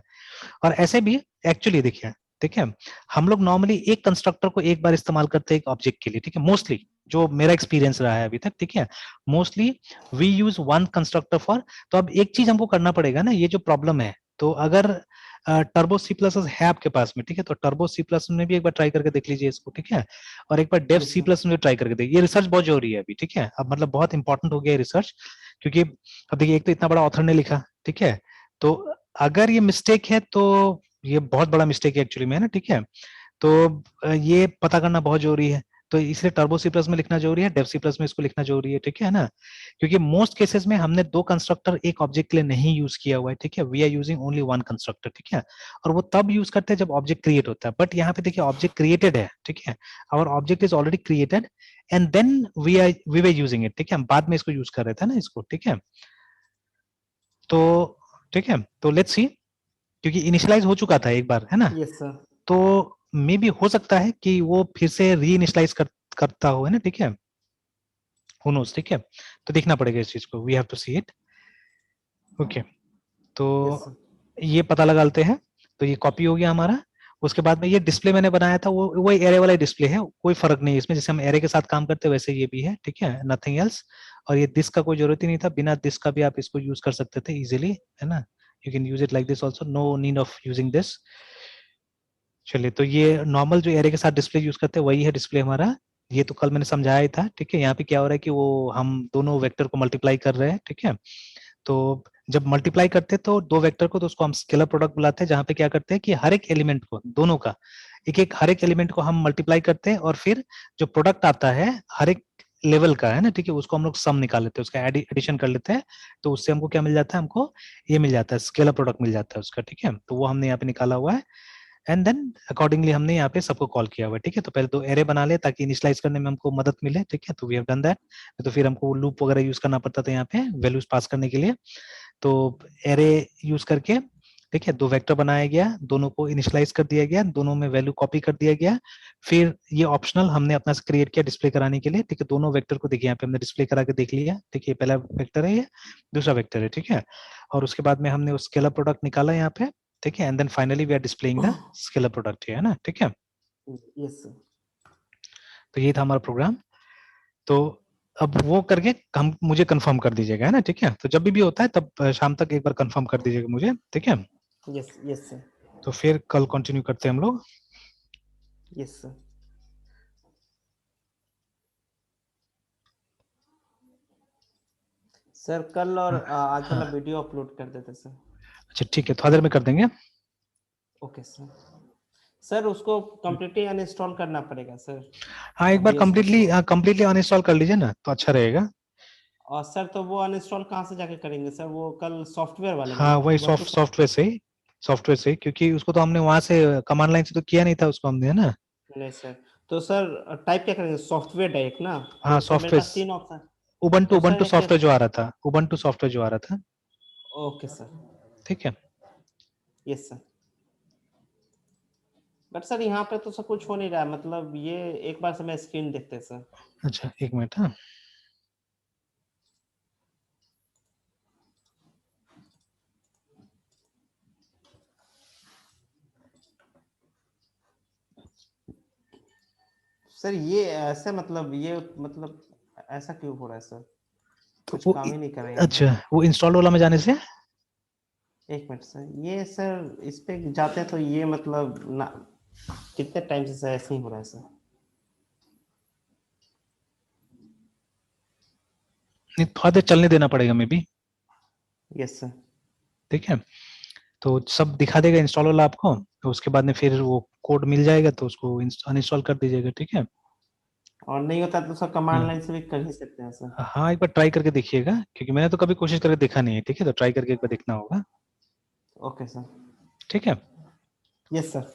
और ऐसे भी एक्चुअली देखिए, ठीक है, हम लोग नॉर्मली एक कंस्ट्रक्टर को एक बार इस्तेमाल करते हैं एक ऑब्जेक्ट के लिए, ठीक है, मोस्टली जो मेरा एक्सपीरियंस रहा है अभी तक, ठीक है, mostly we use one constructor for. तो अब एक चीज हमको करना पड़ेगा ना, ये जो प्रॉब्लम है, तो अगर टर्बो सी प्लस है आपके पास में, ठीक है, तो टर्बो सी प्लस में भी एक बार ट्राई करके देख लीजिए इसको, ठीक है, और एक बार डेव सी प्लस में ट्राई करके देखिए। ये रिसर्च बहुत जरूरी है अभी, ठीक है, अब मतलब बहुत इंपॉर्टेंट हो गया है रिसर्च, क्योंकि अब देखिए एक तो इतना बड़ा ऑथर ने लिखा, ठीक है, तो अगर ये मिस्टेक है तो ये बहुत बड़ा मिस्टेक है एक्चुअली में, है ना, ठीक है, तो ये पता करना बहुत जरूरी है, तो इसलिए टर्बो सी प्लस में लिखना जरूरी है, डेव सी प्लस में इसको लिखना जरूरी है, ठीक है ना, क्योंकि मोस्ट केसेस में हमने दो कंस्ट्रक्टर एक ऑब्जेक्ट के लिए नहीं यूज किया हुआ है, ठीक है, we are using only one constructor, ठीक है, और वो तब यूज करते हैं जब ऑब्जेक्ट क्रिएट होता है, बट यहाँ पे देखिए ऑब्जेक्ट क्रिएटेड है, ठीक है, our object is already created and then we were using it, ठीक है, हम बाद में इसको यूज कर रहे थे ना इसको, ठीक है, तो ठीक है, तो लेट्स सी, क्योंकि इनिशियलाइज हो चुका था एक बार, है ना, यस सर। तो मे बी हो सकता है कि वो फिर से री इनिशियलाइज करता हो, है ना, ठीक है, हु नोस, ठीक है, तो देखना पड़ेगा इस चीज को, we have to see it, okay, तो यस सर। ये पता लगा लेते हैं, तो ये कॉपी हो गया हमारा। उसके बाद में ये डिस्प्ले मैंने बनाया था, वो एरे वाला डिस्प्ले है, कोई फर्क नहीं है इसमें, जैसे हम एरे के साथ काम करते हैं वैसे ये भी है, ठीक है, नथिंग एल्स, और ये दिस का कोई जरूरत ही नहीं था, बिना दिस का भी आप इसको यूज कर सकते थे इजिली, है ना, you can use it like this also, no need of using this. चलिए, तो ये नॉर्मल जो एरे के साथ डिस्प्ले यूज करते हैं वही है डिस्प्ले हमारा, ये तो कल मैंने समझाया ही था, ठीक है, यहाँ पे क्या हो रहा है कि वो हम दोनों वेक्टर को मल्टीप्लाई कर रहे हैं, ठीक है, तो जब मल्टीप्लाई करते हैं तो दो वेक्टर को, तो उसको हम स्केलर प्रोडक्ट बुलाते हैं, जहां पे क्या करते हैं कि हर एक एलिमेंट को, दोनों का एक एक हर एक एलिमेंट को हम मल्टीप्लाई करते हैं, और फिर जो प्रोडक्ट आता है हर एक लेवल का, है ना, ठीक है, उसको हम लोग सम निकाल लेते हैं, उसका एडिशन कर लेते हैं, तो उससे हमको क्या मिल जाता है, हमको ये मिल जाता है, स्केलर प्रोडक्ट मिल जाता है उसका, ठीक है, तो वो हमने यहाँ पे निकाला हुआ है, एंड देन अकॉर्डिंगली हमने यहाँ पे सबको कॉल किया हुआ है, ठीक है, तो पहले दो एरे बना ले ताकि इनिशियलाइज करने में हमको मदद मिले, ठीक है, तो वी हैव डन दैट, तो फिर हमको लूप वगैरह यूज करना पड़ता था यहाँ पे वैल्यूज पास करने के लिए, तो एरे यूज करके, ठीक है, दो वेक्टर बनाया गया, दोनों को इनिशियलाइज कर दिया गया, दोनों में वैल्यू कॉपी कर दिया गया, फिर ये ऑप्शनल हमने अपना से क्रिएट किया डिस्प्ले कराने के लिए, ठीक है, दोनों वेक्टर को देखिए यहाँ पे हमने डिस्प्ले करा के देख लिया, ठीक है, पहला वेक्टर है, ये दूसरा वेक्टर है, ठीक है, और उसके बाद में हमने उस स्केलर प्रोडक्ट निकाला यहाँ पे, ठीक है, and then finally we are displaying the scalar product, है ना, ठीक है, यस सर। तो ये था हमारा प्रोग्राम, तो अब वो करके हम मुझे कंफर्म कर दीजिएगा, है ना, ठीक है, तो जब भी होता है तब शाम तक एक बार कंफर्म कर दीजिएगा मुझे, ठीक है, यस यस सर। तो फिर कल कंटिन्यू करते हैं हम लोग। Yes sir. सर कल और आज वाला वीडियो अपलोड कर देते सर। अच्छा ठीक है, थोड़ा देर में कर देंगे। Okay sir. सर उसको कम्प्लीटली अनइंस्टॉल करना पड़ेगा सर। हाँ, एक बार कम्प्लीटली अनइंस्टॉल कर लीजिए ना, तो अच्छा रहेगा। और सर तो वो अनइंस्टॉल कहाँ से जाके करेंगे सर, वो कल सॉफ्टवेयर वाले में हाँ, ना वही सॉफ्टवेयर से ही, क्योंकि उसको तो हमने वहां से कमांड लाइन से तो किया नहीं था उसको हमने, है ना। नहीं सर, तो सर टाइप क्या करेंगे, सॉफ्टवेयर डायरेक्ट ना, हाँ, तो सर मेरे पास सॉफ्टवेयर, 3 ऑप्शन। उबंटू तो सर उबंटू एक, सॉफ्टवेयर जो आ रहा था, उबंटू सॉफ्टवेयर जो आ रहा था, ओके सर। ठीक है। Yes sir. बट सर यहाँ पे तो सब कुछ हो नहीं रहा है, मतलब ये एक बार से मैं स्क्रीन देखते हैं सर। अच्छा एक मिनट, हाँ, सर ये ऐसे मतलब ये मतलब ऐसा क्यों हो रहा है सर, तो कुछ वो काम ही नहीं कर रहे यहाँ पे। अच्छा, वो इंस्टॉल वाला में जाने से, एक मिनट सर, ये सर इस पे जाते हैं तो ये मतलब ना कितने टाइम से सर ऐसे ही हो रहा है सर। नहीं, थोड़ा देर चलने देना पड़ेगा मे बी, यस सर। ठीक है, तो सब दिखा देगा इंस्टॉल वाला आपको, तो उसके बाद में फिर वो कोड मिल जाएगा, तो उसको अनइंस्टॉल कर दीजिएगा, ठीक है। और नहीं होता तो सर कमांड लाइन से भी कर ही सकते हैं सर। हाँ, एक बार ट्राई करके देखिएगा, क्योंकि मैंने तो कभी कोशिश करके देखा नहीं है, ठीक है, तो ट्राई करके एक बार देखना होगा, ओके सर। ठीक है। Yes sir.